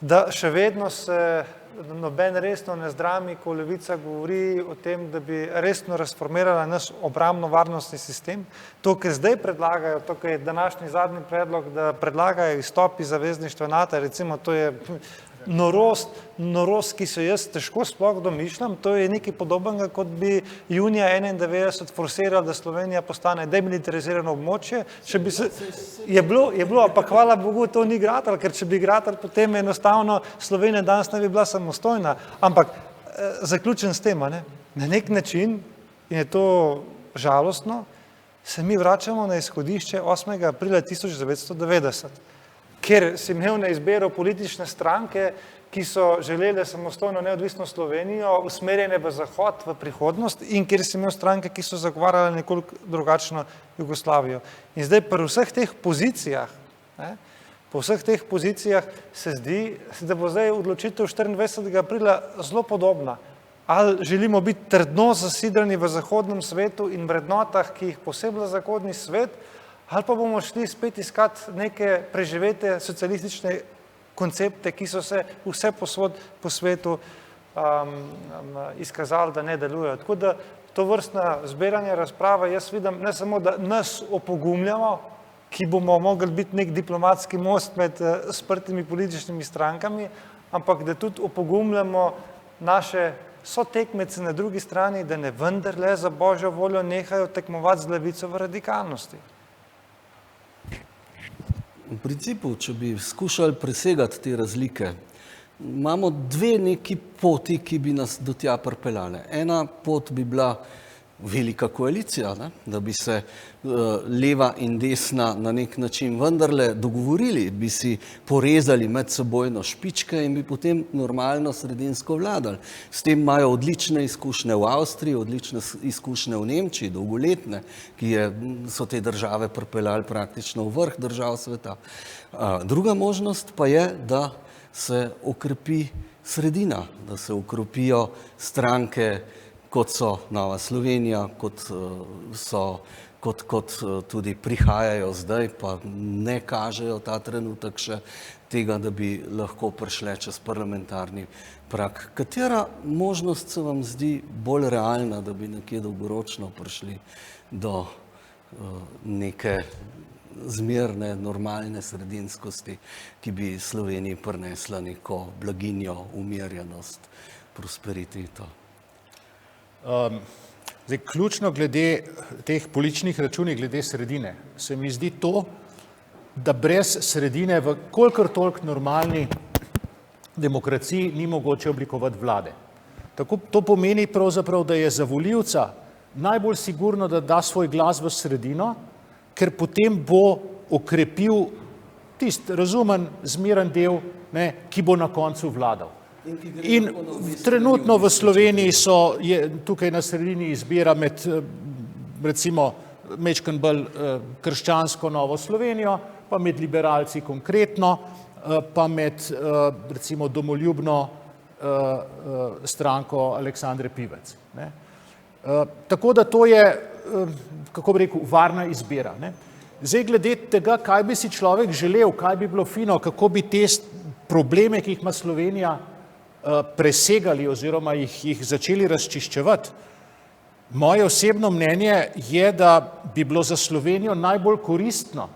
da še vedno se noben resno ne zdrami, ko Levica govori o tem, da bi resno razformirala naš obrambno-varnostni sistem. To, kar zdaj predlagajo, to, kar je današnji zadnji predlog, da predlagajo izstop iz zavezništva NATO, recimo to je norost, ki se jaz težko sploh domišljam, to je nekaj podobnega, kot bi junija 91 forsirali, da Slovenija postane demilitarizirano območje. Je bilo, ampak hvala Bogu, to ni gratal, ker če bi gratal, potem enostavno Slovenija danes ne bi bila samostojna. Ampak zaključen s tem, na nek način, in je to žalostno, se mi vračamo na izhodišče 8. aprila 1990. Ker si imel na izbiro politične stranke, ki so želele samostojno neodvisno Slovenijo, usmerjene v zahod, v prihodnost, in kjer si imel stranke, ki so zagovarjale nekoliko drugačno Jugoslavijo. In zdaj pri vseh teh pozicijah, po vseh teh pozicijah se zdi, da bo zdaj odločitev 24. aprila zelo podobna. Ali želimo biti trdno zasidrani v zahodnem svetu in vrednotah, ki jih posebej zahodni svet, ali pa bomo šli spet iskati neke preživete socialistične koncepte, ki so se vse posod po svetu izkazali, da ne delujejo. Tako da to vrstna zbiranja razprava, jaz vidim, ne samo, da nas opogumljamo, ki bomo mogli biti nek diplomatski most med sprtimi političnimi strankami, ampak da tudi opogumljamo naše sotekmece na drugi strani, da ne vendarle za božjo voljo nehajo tekmovati z levico v radikalnosti. V principu, če bi skušali presegati te razlike, imamo dve neki poti, ki bi nas do tja pripeljale. Ena pot bi bila velika koalicija, da bi se leva in desna na nek način vendarle dogovorili, bi si porezali medsebojno špičke in bi potem normalno sredinsko vladali. S tem imajo odlične izkušnje v Avstriji, odlične izkušnje v Nemčiji, dolgoletne, ki so te države pripeljali praktično v vrh držav sveta. Druga možnost pa je, da se okrepi sredina, da se okrepijo stranke, kot so Nova Slovenija, kot tudi prihajajo zdaj, pa ne kažejo ta trenutek še tega, da bi lahko prišle čez parlamentarni prag. Katera možnost se vam zdi bolj realna, da bi nekje dolgoročno prišli do neke zmerne, normalne sredinskosti, ki bi Sloveniji prinesla neko blaginjo, umirjenost, prosperiteto? Zdaj, ključno glede teh političnih računih, glede sredine, se mi zdi to, da brez sredine v kolikor toliko normalni demokraciji ni mogoče oblikovati vlade. To pomeni pravzaprav, da je za volivca najbolj sigurno, da da svoj glas v sredino, ker potem bo okrepil tisti razumen, zmeren del, ki bo na koncu vladal. In trenutno v Sloveniji je tukaj na sredini izbira med recimo majčkeno bolj krščansko Novo Slovenijo, pa med liberalci konkretno, pa med recimo domoljubno stranko Aleksandre Pivec. Tako da to je, kako bi rekel, varna izbira. Zdaj glede tega, kaj bi si človek želel, kaj bi bilo fino, kako bi te probleme, ki jih ima Slovenija, presegali oziroma jih začeli razčiščevati. Moje osebno mnenje je, da bi bilo za Slovenijo najbolj koristno,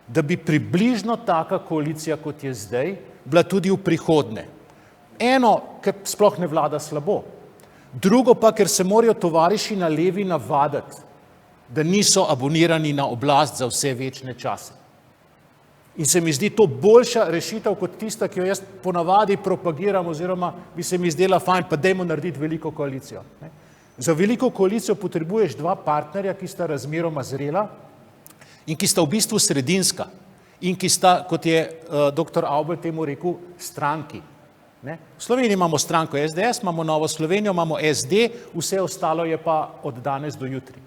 da bi približno taka koalicija, kot je zdaj, bila tudi v prihodnje. Eno, ker sploh ne vlada slabo. Drugo pa, ker se morajo tovariši na levi navaditi, da niso abonirani na oblast za vse večne čase. In se mi zdi to boljša rešitev kot tista, ki jo jaz ponavadi propagiram, oziroma bi se mi zdela fajn, pa dajmo narediti veliko koalicijo. Za veliko koalicijo potrebuješ dva partnerja, ki sta razmeroma zrela in ki sta v bistvu sredinska in ki sta, kot je dr. Avbelj temu rekel, stranki. V Sloveniji imamo stranko SDS, imamo Novo Slovenijo, imamo SD, vse ostalo je pa od danes do jutri.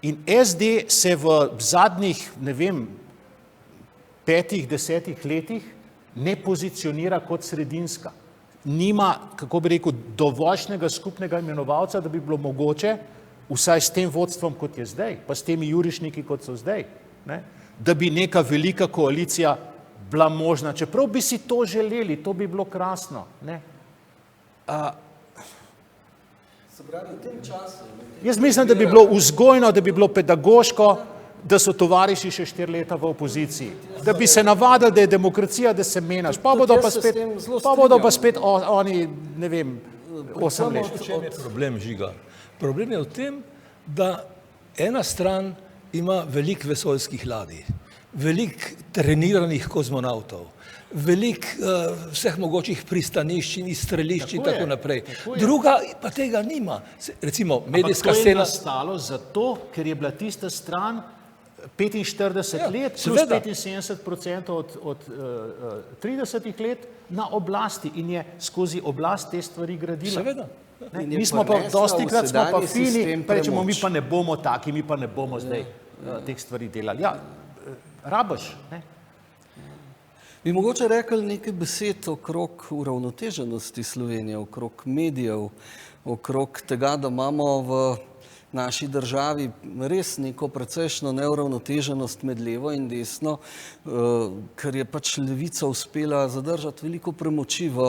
In SD se v zadnjih, ne vem, 5-10 letih ne pozicionira kot sredinska. Nima, kako bi rekel, dovoljšnega skupnega imenovalca, da bi bilo mogoče, vsaj s tem vodstvom, kot je zdaj, pa s temi jurišniki, kot so zdaj, da bi neka velika koalicija bila možna. Čeprav bi si to želeli, to bi bilo krasno. Jaz mislim, da bi bilo vzgojno, da bi bilo pedagoško, da so tovariši še 4 leta v opoziciji. Da bi se navadili, da je demokracija, da se menjaš. Pa bodo pa spet oni, ne vem, 8 let. V čem je problem, Žiga? Problem je v tem, da ena stran ima veliko vesoljskih ladij, veliko treniranih kozmonavtov, veliko vseh mogočih pristanišč in izstrelišč in tako naprej. Druga pa tega nima. Recimo, medijska scena... Ampak to je nastalo zato, ker je bila tista stran 45 let, plus seveda. 75% od 30 let na oblasti in je skozi oblast te stvari gradila. Seveda. Mi smo pa dostikrat smo pa fini, pa rečemo, mi pa ne bomo taki, mi pa ne bomo zdaj teh stvari delali. Ja, rabaš, ne? Bi mogoče rekli nekaj besed okrog uravnoteženosti Slovenije, okrog medijev, okrog tega, da imamo v naši državi res neko precejšno neuravnoteženost med levo in desno, ker je pač levica uspela zadržati veliko premoči v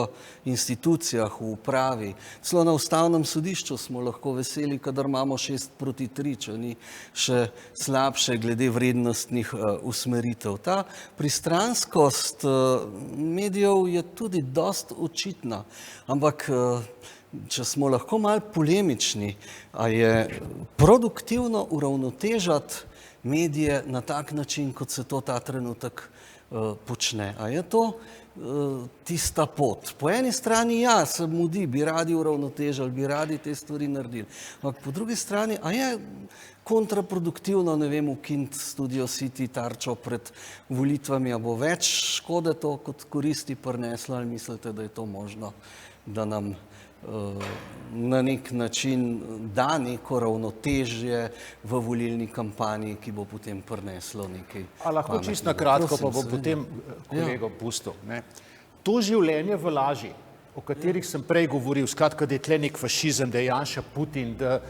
institucijah, v upravi. Celo na Ustavnem sodišču smo lahko veseli, kadar imamo 6-3, če ni še slabše glede vrednostnih usmeritev. Ta pristranskost medijev je tudi dost očitna, ampak če smo lahko malo polemični, a je produktivno uravnotežati medije na tak način, kot se to ta trenutek počne. A je to tista pot? Po eni strani ja, se mudi, bi radi uravnotežili, bi radi te stvari naredili. Ampak po drugi strani, a je kontraproduktivno, ne vem, ukiniti Studio City, Tarčo pred volitvami, a bo več škode to kot koristi prineslo, ali mislite, da je to možno, da nam na nek način da neko ravnotežje v volilni kampanji, ki bo potem prineslo nekaj pametnega. A lahko čisto na kratko, pa bo potem kolego pustil. To življenje v laži, o katerih sem prej govoril, skratka, da je tle nek fašizem, da je Janša Putin, da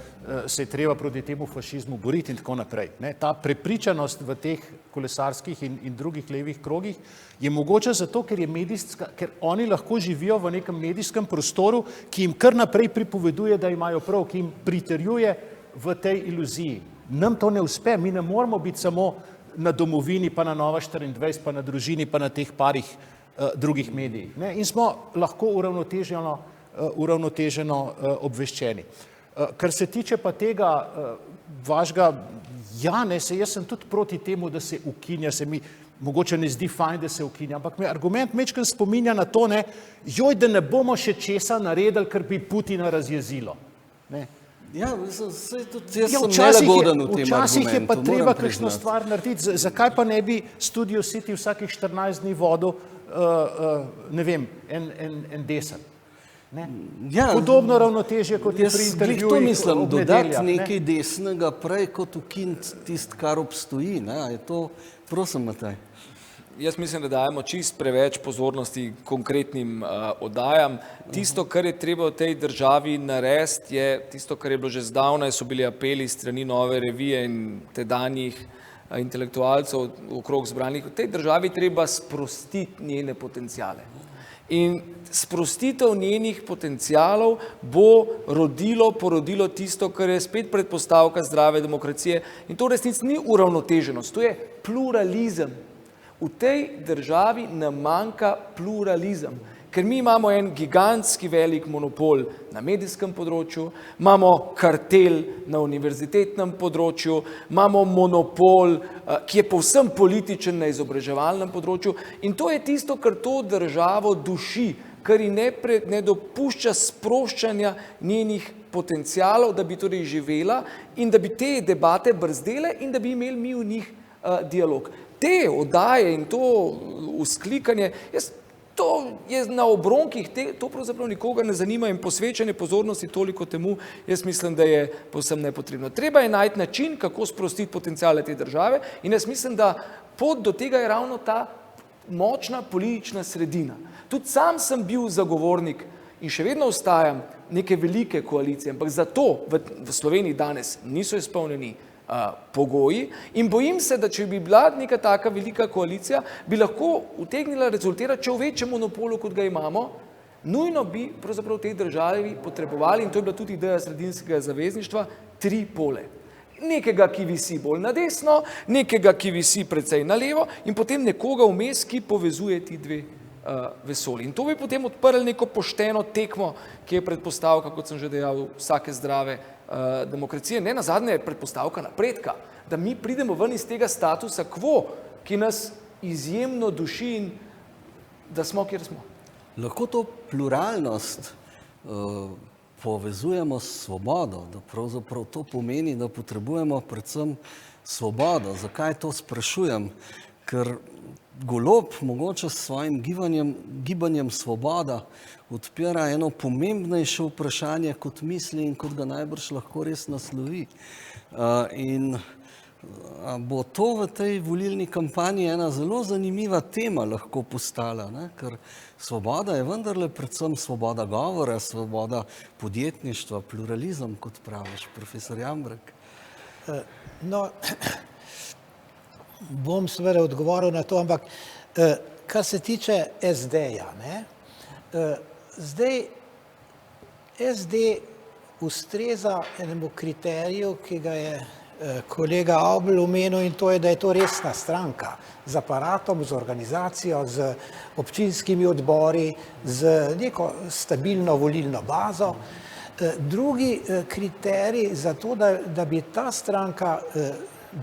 se je treba proti temu fašizmu boriti in tako naprej. Ta prepričanost v teh kolesarskih in drugih levih krogih je mogoče zato, ker je medijska, ker oni lahko živijo v nekem medijskem prostoru, ki jim kar naprej pripoveduje, da imajo prav, ki jim pritrjuje v tej iluziji. Nam to ne uspe, mi ne moramo biti samo na Domovini, pa na Nova 24, pa na Družini, pa na teh parih drugih medijih. In smo lahko uravnoteženo obveščeni. Kar se tiče pa tega vašega, ja, ne, jaz sem tudi proti temu, da se ukinja, se mi mogoče ne zdi fajn, da se ukinja, ampak me argument mečkrat spominja na to, joj, da ne bomo še česa naredili, ker bi Putina razjezilo. Ja, tudi jaz sem nelagoden v tem argumentu. Včasih je pa treba kakšno stvar narediti. Zakaj pa ne bi Studio City vsakih 14 dni vodil, ne vem, en desen? Podobno ravnotežje, kot je pri intervjujih to mislim, ob dodati nedeljah. nekaj desnega prej, kot ukiniti tisto, kar obstoji. Je to, prosim, Matej. Jaz mislim, da dajemo čist preveč pozornosti konkretnim oddajam. Tisto, kar je treba v tej državi narediti, je tisto, kar je bilo že zdavnaj, so bili apeli strani Nove revije in tedanjih intelektualcev okrog zbranih. V tej državi treba sprostiti njene potencijale. In sprostitev njenih potencijalov bo porodilo tisto, kar je spet predpostavka zdrave demokracije. In to v resnici ni uravnoteženost, to je pluralizem. V tej državi nam manjka pluralizem, Ker mi imamo en gigantski velik monopol na medijskem področju, imamo kartel na univerzitetnem področju, imamo monopol, ki je povsem političen na izobraževalnem področju in to je tisto, kar to državo duši, kar ji ne dopušča sproščanja njenih potencialov, da bi torej živela in da bi te debate brzdele in da bi imeli mi v njih dialog. Te oddaje in to vzklikanje, to je na obronkih, to pravzaprav nikoga ne zanima in posvečanje pozornosti toliko temu, jaz mislim, da je povsem nepotrebno. Treba je najti način, kako sprostiti potenciale te države in jaz mislim, da pot do tega je ravno ta močna politična sredina. Tudi sam sem bil zagovornik in še vedno ostajam neke velike koalicije, ampak zato v Sloveniji danes niso izpolnjeni pogoji in bojim se, da če bi bila neka taka velika koalicija, bi lahko utegnila rezultirati še v večjem monopolu, kot ga imamo, nujno bi pravzaprav v tej državi potrebovali, in to je bila tudi ideja sredinskega zavezništva, 3 pole. Nekega, ki visi bolj na desno, nekega, ki visi precej na levo in potem nekoga vmes, ki povezuje ti dve vesolji. In to bi potem odprli neko pošteno tekmo, ki je predpostavka, kot sem že dejal, vsake zdrave demokracije. Ne nazadnje je predpostavka napredka, da mi pridemo ven iz tega statusa quo, ki nas izjemno duši in da smo, kjer smo. Lahko to pluralnost povezujemo s svobodo, da pravzaprav to pomeni, da potrebujemo predvsem svobodo. Zakaj to sprašujem? Ker Golob mogoče s svojim gibanjem Svoboda odpira eno pomembnejše vprašanje, kot misli in kot ga najbrž lahko res naslovi. In bo to v tej volilni kampanji ena zelo zanimiva tema lahko postala, ne? Ker svoboda je vendarle predvsem svoboda govora, svoboda podjetništva, pluralizem, kot praviš, profesor Jambrek. No, bom seveda odgovoril na to, ampak kar se tiče SD-ja, zdaj SD ustreza enemu kriteriju, ki ga je kolega Avbelj omenil, in to je, da je to resna stranka z aparatom, z organizacijo, z občinskimi odbori, z neko stabilno volilno bazo. Drugi kriterij za to, da bi ta stranka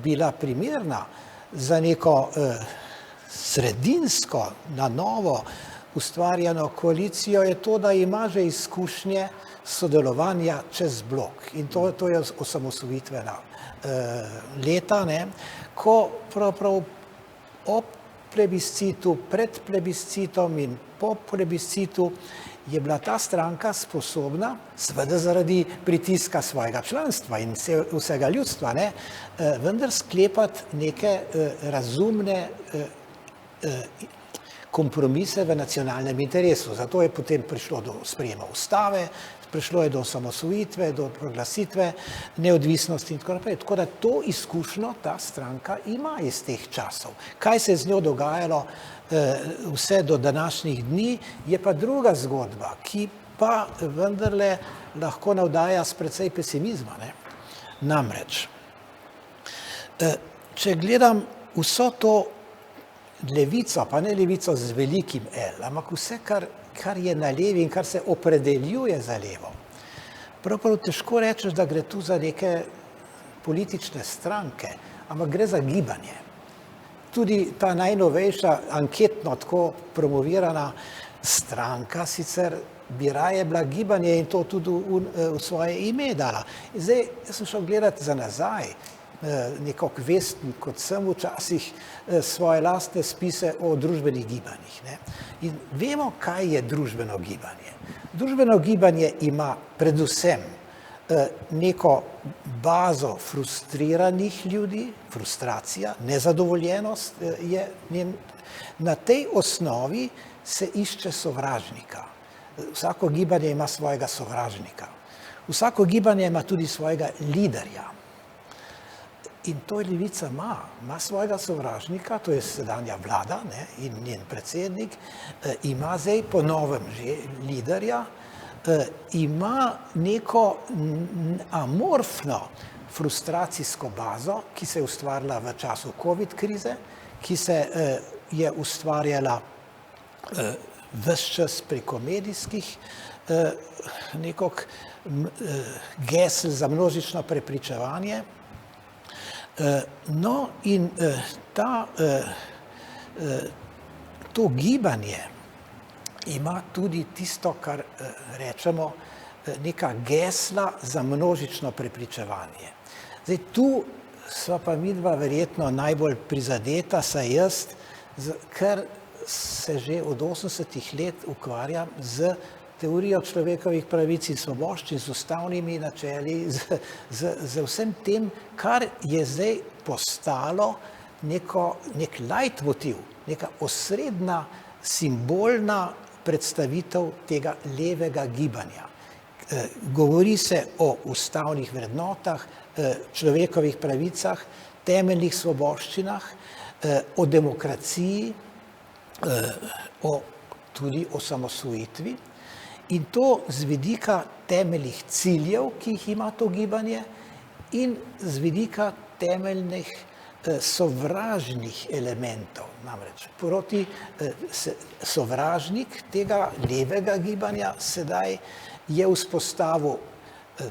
bila primerna za neko sredinsko, na novo ustvarjeno koalicijo, je to, da ima že izkušnje sodelovanja čez blok. In to je osamosvojitvena leta, ko pravzaprav ob plebiscitu, pred plebiscitom in po plebiscitu je bila ta stranka sposobna, seveda zaradi pritiska svojega članstva in vsega ljudstva, vendar sklepati neke razumne kompromise v nacionalnem interesu. Zato je potem prišlo do sprejema ustave, prišlo je do osamosvojitve, do proglasitve neodvisnosti in tako naprej. Tako da to izkušnjo ta stranka ima iz teh časov. Kaj se je z njo dogajalo vse do današnjih dni, je pa druga zgodba, ki pa vendarle lahko navdaja s precej pesimizma. Namreč, če gledam vso to levico, pa ne levico z velikim L, ampak vse, kar je na levi in kar se opredeljuje za levo, pravzaprav težko rečeš, da gre tu za neke politične stranke, ampak gre za gibanje. Tudi ta najnovejša anketno tako promovirana stranka sicer bi raje bila gibanje in to tudi v svoje ime dala. Zdaj, jaz sem šel gledati za nazaj, nekako vesten, kot sem včasih svoje lastne spise o družbenih gibanjih. In vemo, kaj je družbeno gibanje. Družbeno gibanje ima predvsem neko bazo frustriranih ljudi, frustracija, nezadovoljenost je njen. Na tej osnovi se išče sovražnika. Vsako gibanje ima svojega sovražnika. Vsako gibanje ima tudi svojega liderja. In to levica ima svojega sovražnika, to je sedanja vlada in njen predsednik, ima zdaj po novem že liderja, ima neko amorfno frustracijsko bazo, ki se je ustvarila v času COVID krize, ki se je ustvarjala ves čas preko medijskih nekog gesel za množično prepričevanje. No in to gibanje ima tudi tisto, kar rečemo, neka gesla za množično prepričevanje. Zdaj, tu sva pa midva verjetno najbolj prizadeta, saj jaz, ker se že od 80-ih let ukvarjam z teorijo človekovih pravic in svoboščin, z ustavnimi načeli, z vsem tem, kar je zdaj postalo nek leitmotiv, neka osrednja simbolna predstavitev tega levega gibanja. Govori se o ustavnih vrednotah, človekovih pravicah, temeljnih svoboščinah, o demokraciji, tudi o osamosvojitvi, in to z vidika temeljnih ciljev, ki jih ima to gibanje, in z vidika temeljnih sovražnih elementov. Namreč sovražnik tega levega gibanja sedaj je vzpostavil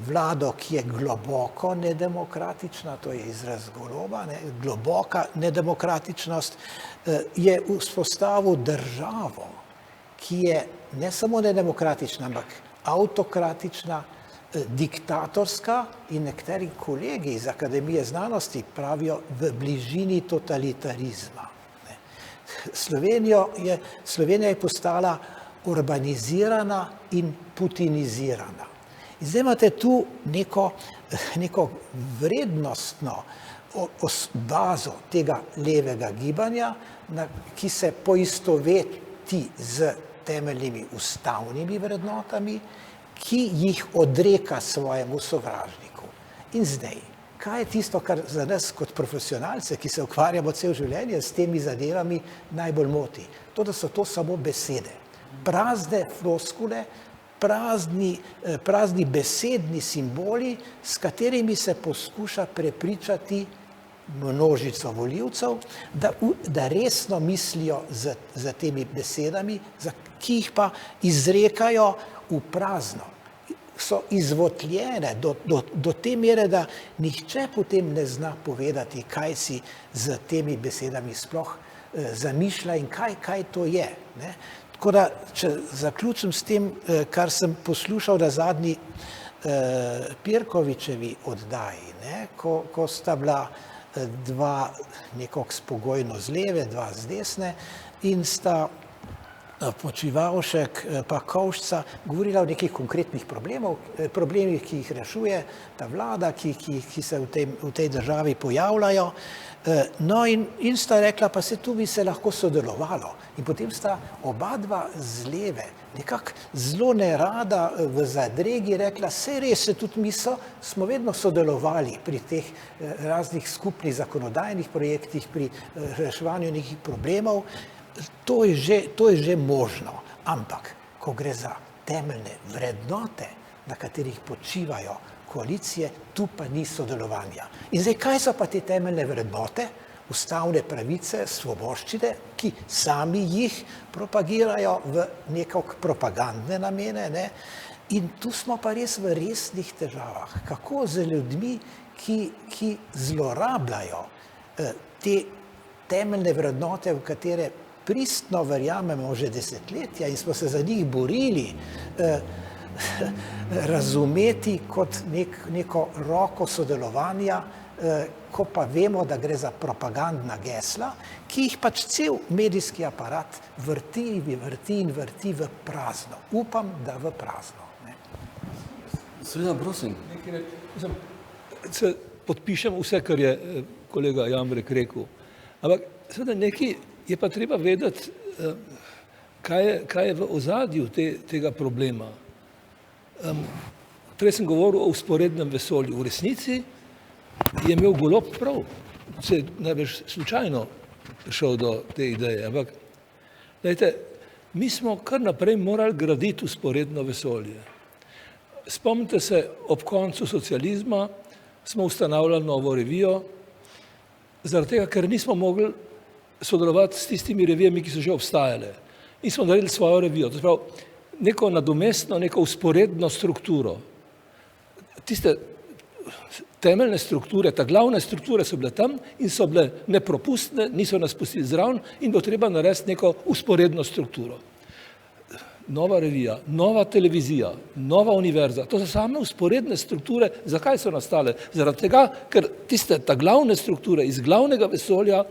vlado, ki je globoko nedemokratična, to je izraz Goloba, globoka nedemokratičnost, je vzpostavil državo, ki je ne samo nedemokratična, ampak avtokratična, diktatorska, in nekateri kolegi iz Akademije znanosti pravijo v bližini totalitarizma. Slovenija je postala urbanizirana in putinizirana. In zdaj imate tu neko vrednostno bazo tega levega gibanja, ki se poistoveti z temeljnimi ustavnimi vrednotami, ki jih odreka svojemu sovražniku. In zdaj, kaj je tisto, kar za nas kot profesionalce, ki se ukvarjamo cel življenje s temi zadevami, najbolj moti? To, da so to samo besede. Prazne floskule, prazni besedni simboli, s katerimi se poskuša prepričati množico volivcev, da resno mislijo za temi besedami, ki jih pa izrekajo v prazno. So izvotljene do te mere, da nihče potem ne zna povedati, kaj si z temi besedami sploh zamišlja in kaj to je. Tako da, če zaključim s tem, kar sem poslušal na zadnji Pirkovičevi oddaji, ko sta bila dva nekako spokojno z leve, dva z desne, in sta Počivalšek pa Kovšca govorila o nekih konkretnih problemih, ki jih rešuje ta vlada, ki se v tej državi pojavljajo. No in sta rekla, pa se tu bi se lahko sodelovalo. In potem sta oba dva z leve nekako zelo nerada v zadregi rekla, saj res, se tudi mi smo vedno sodelovali pri teh raznih skupnih zakonodajnih projektih, pri reševanju nekih problemov. To je že možno, ampak ko gre za temeljne vrednote, na katerih počivajo koalicije, tu pa ni sodelovanja. In zdaj, kaj so pa te temeljne vrednote? Ustavne pravice, svoboščine, ki sami jih propagirajo v nekako propagandne namene, in tu smo pa res v resnih težavah. Kako z ljudmi, ki zlorabljajo te temeljne vrednote, v katere pristno verjamemo že desetletja in smo se za njih borili, razumeti kot neko roko sodelovanja, ko pa vemo, da gre za propagandna gesla, ki jih pač cel medijski aparat vrti v prazno. Upam, da v prazno. Seveda, prosim. Podpišem vse, kar je kolega Jambrek rekel. Ampak seveda nekaj je pa treba vedeti, kaj je v ozadju tega problema. Prej sem govoril o vzporednem vesolju. V resnici je imel Golob prav, se je najbrž slučajno prišel do te ideje, ampak dajte, mi smo kar naprej morali graditi vzporedno vesolje. Spomnite se, ob koncu socializma smo ustanavljali novo revijo, zaradi tega, ker nismo mogli sodelovati s tistimi revijami, ki so že obstajale. in smo naredili svojo revijo. To se pravi, neko nadomestno, neko usporedno strukturo. Tiste temeljne strukture, ta glavne strukture so bile tam in so bile nepropustne, niso nas pustili zraven in bo treba narediti neko usporedno strukturo. Nova revija, nova televizija, nova univerza, to so same usporedne strukture. Zakaj so nastale? Zaradi tega, ker ta glavne strukture iz glavnega vesolja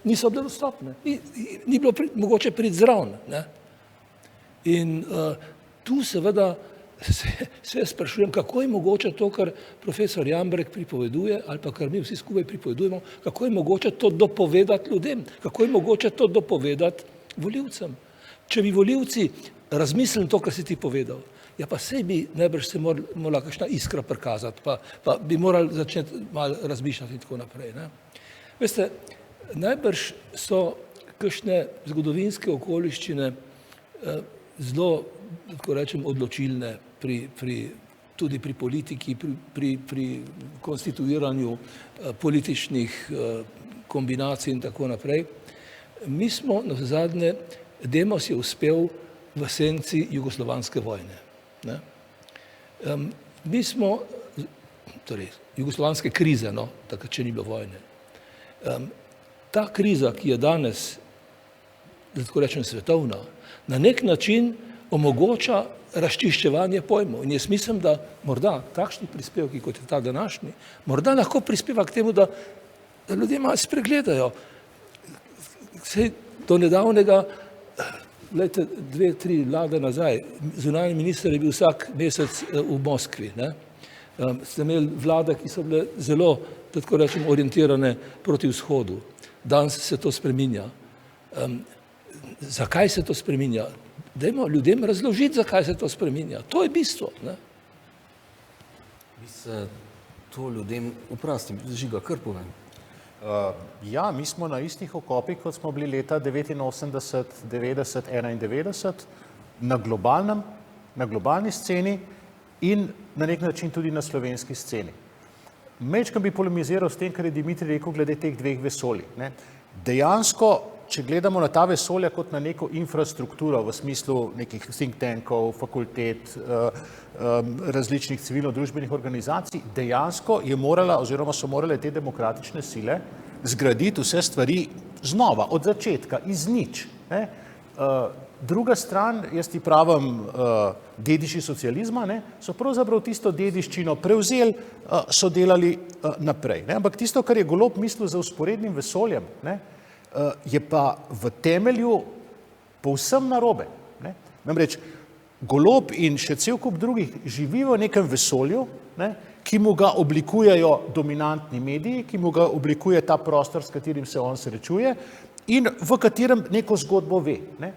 niso bile dostopne. Ni bilo mogoče priti zraven. Ne? In tu seveda se sprašujem, kako je mogoče to, kar profesor Jambrek pripoveduje, ali pa kar mi vsi skupaj pripovedujemo, kako je mogoče to dopovedati ljudem, kako je mogoče to dopovedati volivcem. Če bi volivci razmislili to, kar si ti povedal, ja pa sej bi najbrž se morala kakšna iskra prikazati, pa bi morali začeti malo razmišljati in tako naprej. Ne? Veste, najbrž so kakšne zgodovinske okoliščine zelo, tako rečem, odločilne tudi pri politiki, pri konstituiranju političnih kombinacij in tako naprej. Mi smo navsezadnje, Demos je uspel v senci jugoslovanske vojne. Ne? Mi smo, torej jugoslovanske krize, no, takrat, če ni bilo vojne. Ta kriza, ki je danes, da tako rečem, svetovna, na nek način omogoča razčiščevanje pojmov. In jaz mislim, da morda takšni prispevki, kot je ta današnji, morda lahko prispeva k temu, da ljudje malo spregledajo. Sej do nedavnega, glejte, 2-3 vlade nazaj, zunanji minister je bil vsak mesec v Moskvi. Ne? Ste imeli vlade, ki so bile zelo, da tako rečem, orientirane proti vzhodu. Danes se to spreminja. Zakaj se to spreminja? Dajmo ljudem razložiti, zakaj se to spreminja. To je bistvo. Ne? Bi se to ljudem, oprosti, Žiga, kar povem. Ja, mi smo na istih okopih, kot smo bili leta 89, 90, 91, na globalni sceni in na nek način tudi na slovenski sceni. Majčkeno bi polemiziral s tem, kar je Dimitrij rekel glede teh dveh vesolij. Ne? Dejansko, če gledamo na ta vesolja kot na neko infrastrukturo v smislu nekih think tankov, fakultet, različnih civilno-družbenih organizacij, dejansko je morala oziroma so morale te demokratične sile zgraditi vse stvari znova, od začetka, iz nič. Ne? Druga stran, jaz ti pravim, dediči socializma, ne, so pravzaprav tisto dediščino prevzeli, so delali naprej. Ne? Ampak tisto, kar je Golob mislil za vzporednim vesoljem, ne, je pa v temelju povsem narobe. Ne? Namreč Golob in še cel kup drugih živi v nekem vesolju, ne, ki mu ga oblikujejo dominantni mediji, ki mu ga oblikuje ta prostor, s katerim se on srečuje in v katerem neko zgodbo ve. Ne?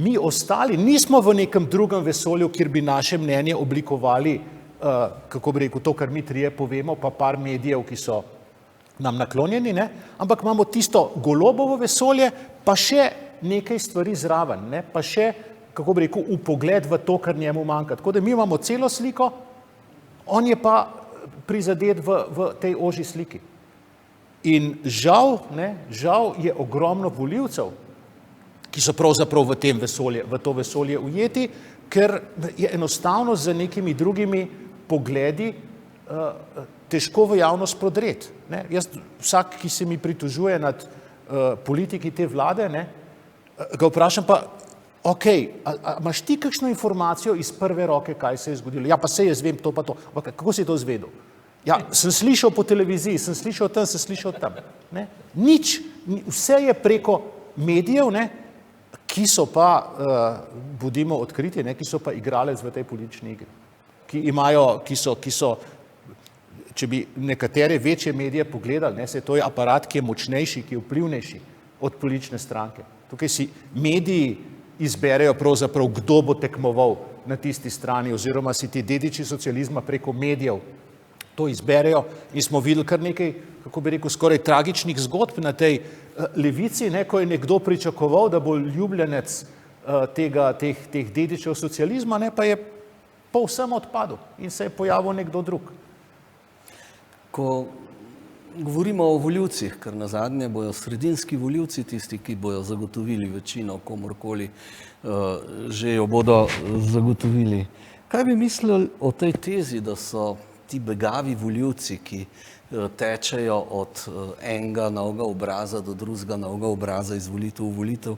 Mi ostali nismo v nekem drugem vesolju, kjer bi naše mnenje oblikovali, kako bi rekel, to, kar mi trije povemo, pa par medijev, ki so nam naklonjeni, ne? Ampak imamo tisto Golobovo vesolje, pa še nekaj stvari zraven, ne? Pa še, kako bi rekel, vpogled v to, kar njemu manjka. Tako da mi imamo celo sliko, on je pa prizadet v tej ožji sliki. In žal je ogromno volivcev, ki so pravzaprav v to vesolje ujeti, ker je enostavno z nekimi drugimi pogledi težko v javnost prodreti. Jaz, vsak, ki se mi pritožuje nad politiki te vlade, ne, ga vprašam pa, ok, imaš ti kakšno informacijo iz prve roke, kaj se je zgodilo? Ja, pa sej jaz vem to pa to. Kako si to izvedel? Ja, sem slišal po televiziji, sem slišal tam, sem slišal tam. Ne? Nič, vse je preko medijev, ne, ki so pa, bodimo odkriti, ne, ki so pa igralec v tej politični igri. Ki so, če bi nekatere večje medije pogledali, ne, to je aparat, ki je močnejši, ki je vplivnejši od politične stranke. Tukaj si mediji izberejo pravzaprav, kdo bo tekmoval na tisti strani, oziroma si ti dediči socializma preko medijev to izberejo in smo videli kar nekaj, kako bi rekel, skoraj tragičnih zgodb na tej levici, ne, ko je nekdo pričakoval, da bo ljubljenec teh dedičev socializma, ne, pa je povsem odpadel in se je pojavil nekdo drug. Ko govorimo o voljivcih, ker na zadnje bojo sredinski voljivci tisti, ki bojo zagotovili večino, komorkoli že jo bodo zagotovili. Kaj bi mislili o tej tezi, da so ti begavi voljivci, ki tečejo od enega novega obraza do drugega novega obraza, iz volitev v volitev,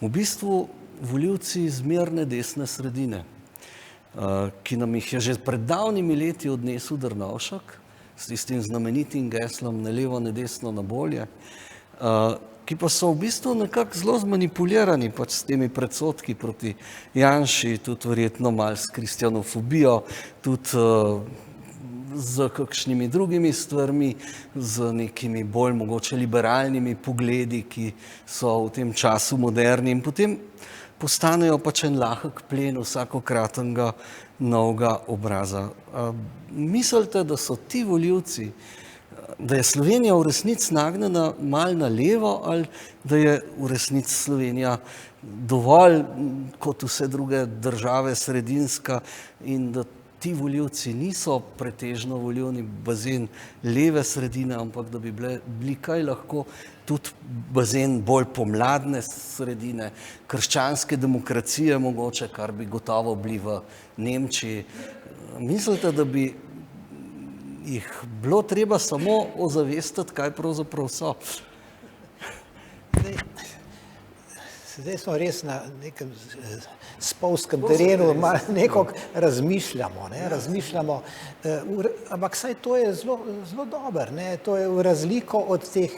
v bistvu voljivci zmerne desne sredine, ki nam jih je že pred davnimi leti odnesel Drnovšek s tistim znamenitim geslom ne levo, ne desno, na bolje, ki pa so v bistvu nekako zelo zmanipulirani pač s temi predsodki proti Janši, tudi verjetno malo s kristjanofobijo, tudi z kakšnimi drugimi stvarmi, z nekimi bolj mogoče liberalnimi pogledi, ki so v tem času moderni in potem postanejo pač en lahek plen vsakokratnega novega obraza. Mislite, da so ti voljivci, da je Slovenija v resnici nagnjena malo na levo ali da je v resnici Slovenija dovolj kot vse druge države sredinska in da ti voljivci niso pretežno volilni bazen leve sredine, ampak da bi bili kaj lahko tudi bazen bolj pomladne sredine, krščanske demokracije mogoče, kar bi gotovo bili v Nemčiji. Mislite, da bi jih bilo treba samo ozavestiti, kaj pravzaprav so? Zdaj smo res na nekem spolskem terenu, nekako razmišljamo, ampak saj to je zelo dobro, to je v razliko od teh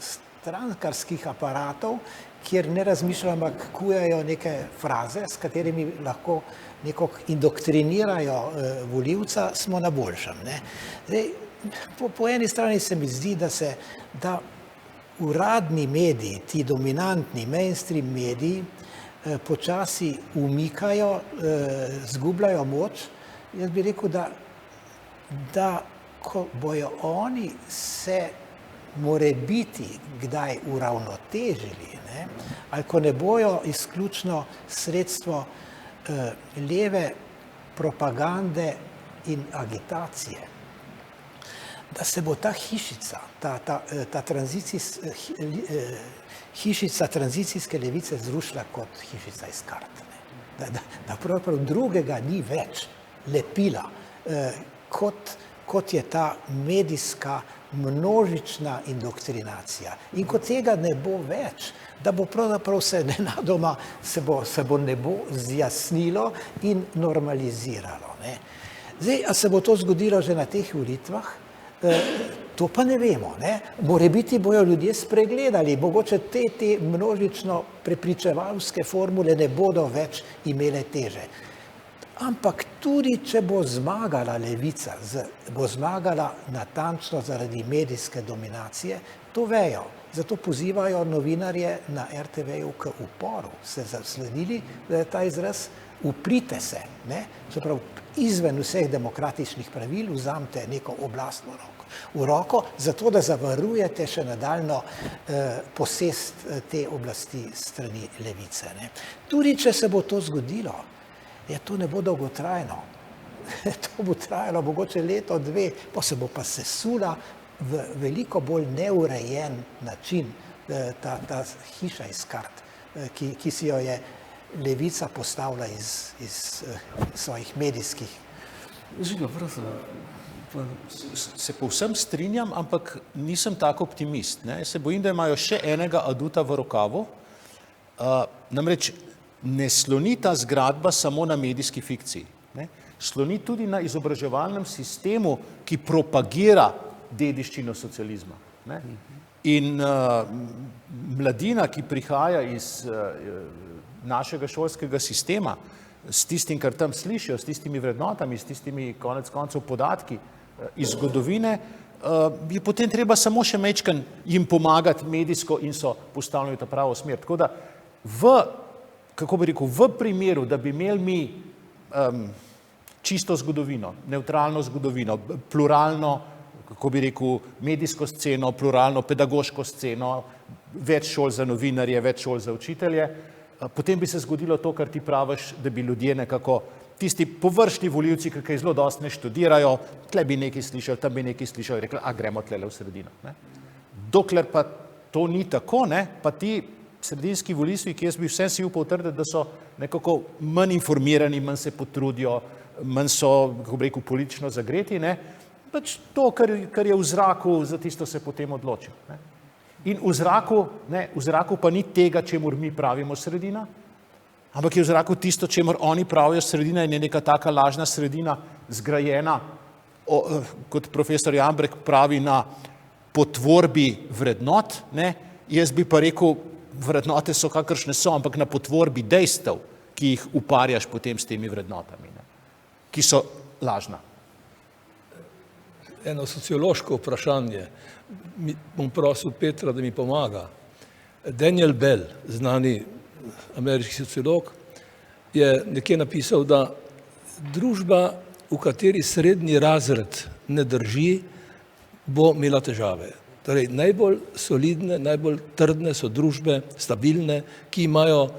strankarskih aparatov, kjer ne razmišljajo, ampak kujejo neke fraze, s katerimi lahko nekako indoktrinirajo volivca, smo na boljšem. Zdaj, po eni strani se mi zdi, da uradni mediji, ti dominantni mainstream mediji, počasi umikajo, zgubljajo moč. Jaz bi rekel, da ko bojo oni se morebiti kdaj uravnotežili, ali ko ne bojo izključno sredstvo leve propagande in agitacije, da se bo ta hišica, hišica tranzicijske levice zrušila kot hišica iz kart. Da pravzaprav drugega ni več lepila, kot je ta medijska množična indoktrinacija. In ko tega ne bo več, da bo pravzaprav se nenadoma se bo nebo zjasnilo in normaliziralo. Zdaj, a se bo to zgodilo že na teh volitvah? To pa ne vemo. Morebiti bojo ljudje spregledali, mogoče te množično prepričevalske formule ne bodo več imele teže. Ampak tudi, če bo zmagala levica, bo zmagala natančno zaradi medijske dominacije, to vejo. Zato pozivajo novinarje na RTV-ju k uporu. Ste zasledili ta izraz? Uprite se. Čeprav izven vseh demokratičnih pravil vzamete neko oblast v roko, zato da zavarujete še nadaljno posest te oblasti strani levice. Tudi, če se bo to zgodilo, to ne bo dolgotrajno. To bo trajalo mogoče leto, dve, pa se bo pa sesula v veliko bolj neurejen način ta hiša iz kart, ki si jo je levica postavlja iz svojih medijskih. Žiga, prosim. Se povsem strinjam, ampak nisem tak optimist. Se bojim, da imajo še enega aduta v rokavu. Namreč ne sloni ta zgradba samo na medijski fikciji. Sloni tudi na izobraževalnem sistemu, ki propagira dediščino socializma. In mladina, ki prihaja iz našega šolskega sistema, s tistim, kar tam slišijo, s tistimi vrednotami, s tistimi konec koncev podatki iz zgodovine, je potem treba samo še majčkeno jim pomagati medijsko in so postavljeni v ta pravo smer. Tako da v primeru, da bi imeli mi čisto zgodovino, nevtralno zgodovino, pluralno, medijsko sceno, pluralno pedagoško sceno, več šol za novinarje, več šol za učitelje, potem bi se zgodilo to, kar ti praviš, da bi ljudje nekako tisti površni volivci, ki zelo dosti ne študirajo, tle bi nekaj slišali, tam bi nekaj slišali, rekli, a gremo tle v sredino. Ne. Dokler pa to ni tako, ne, pa ti sredinski volivci, ki jaz bi vse si upal trditi, da so nekako manj informirani, manj se potrudijo, manj so, kako bi rekel, politično zagreti, ne, pač to, kar je v zraku, za tisto se potem odločil. Ne. In v zraku pa ni tega, čemur mi pravimo sredina, ampak je v zraku tisto, čemur oni pravijo sredina in je neka taka lažna sredina zgrajena, kot profesor Jambrek pravi, na potvorbi vrednot, ne, jaz bi pa rekel, vrednote so kakršne so, ampak na potvorbi dejstev, ki jih uparjaš potem s temi vrednotami, ne, ki so lažna. Eno sociološko vprašanje, bom prosil Petra, da mi pomaga. Daniel Bell, znani ameriški sociolog, je nekje napisal, da družba, v kateri srednji razred ne drži, bo imela težave. Torej, najbolj solidne, najbolj trdne so družbe, stabilne, ki imajo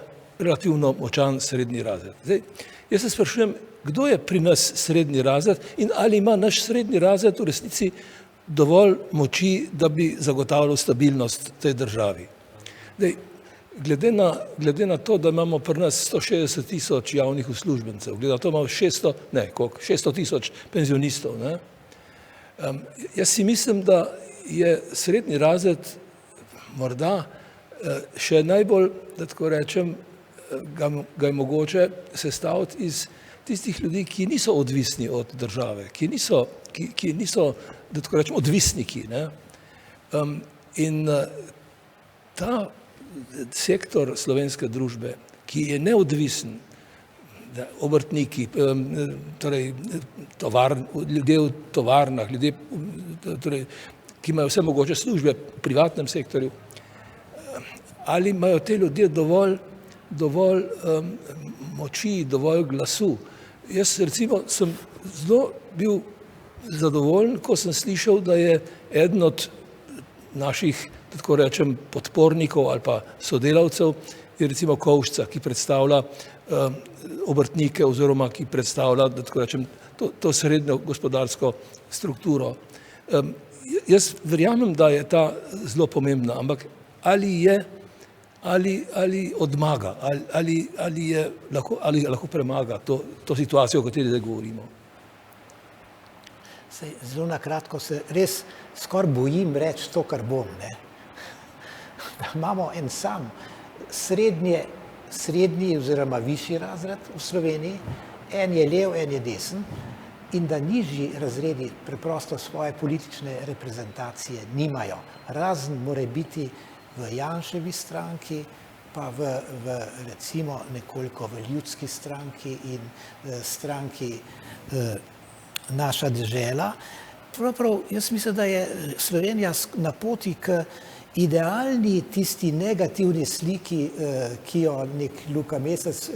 relativno močan srednji razred. Zdaj, jaz se sprašujem, kdo je pri nas srednji razred in ali ima naš srednji razred v resnici dovolj moči, da bi zagotavljal stabilnost tej državi. Zdaj, glede na to, da imamo pri nas 160 tisoč javnih uslužbencev, glede na to imamo 600 tisoč penzionistov, ne? Jaz si mislim, da je srednji razred morda še najbolj, da tako rečem, ga je mogoče sestaviti iz tistih ljudi, ki niso odvisni od države, ki niso, da tako rečem, odvisniki. Ne? In ta sektor slovenske družbe, ki je neodvisen, obrtniki, torej ljudje v tovarnah, ljudje, torej, ki imajo vse mogoče službe v privatnem sektorju, ali imajo te ljudje dovolj moči, dovolj glasu. Jaz recimo sem zelo bil zadovoljen, ko sem slišal, da je eden od naših, da tako rečem, podpornikov ali pa sodelavcev, je recimo Kovšca, ki predstavlja obrtnike oziroma ki predstavlja, da tako rečem, to srednjo gospodarsko strukturo. Jaz verjamem, da je ta zelo pomembna, ampak ali odmaga, ali lahko premaga to situacijo, o kateri zdaj govorimo. Zelo na kratko se res skoraj bojim reči to, kar bom. Ne? Da imamo en sam srednji oziroma višji razred v Sloveniji, en je lev, en je desen, in da nižji razredi preprosto svoje politične reprezentacije nimajo. Razen more biti v Janševi stranki, pa v recimo nekoliko v Ljudski stranki in stranki Naša dežela. Pravzaprav jaz mislim, da je Slovenija na poti k idealni tisti negativni sliki, ki jo nek Luka Mesec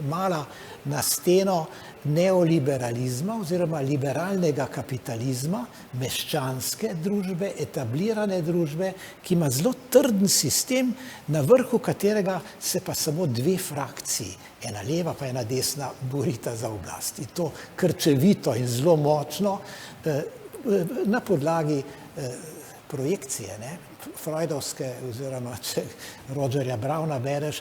mala na steno neoliberalizma oziroma liberalnega kapitalizma, meščanske družbe, etablirane družbe, ki ima zelo trden sistem, na vrhu katerega se pa samo dve frakciji, ena leva pa ena desna, borita za oblast. In to krčevito in zelo močno na podlagi projekcije, ne? Freudovske oziroma če Rogerja Browna bereš,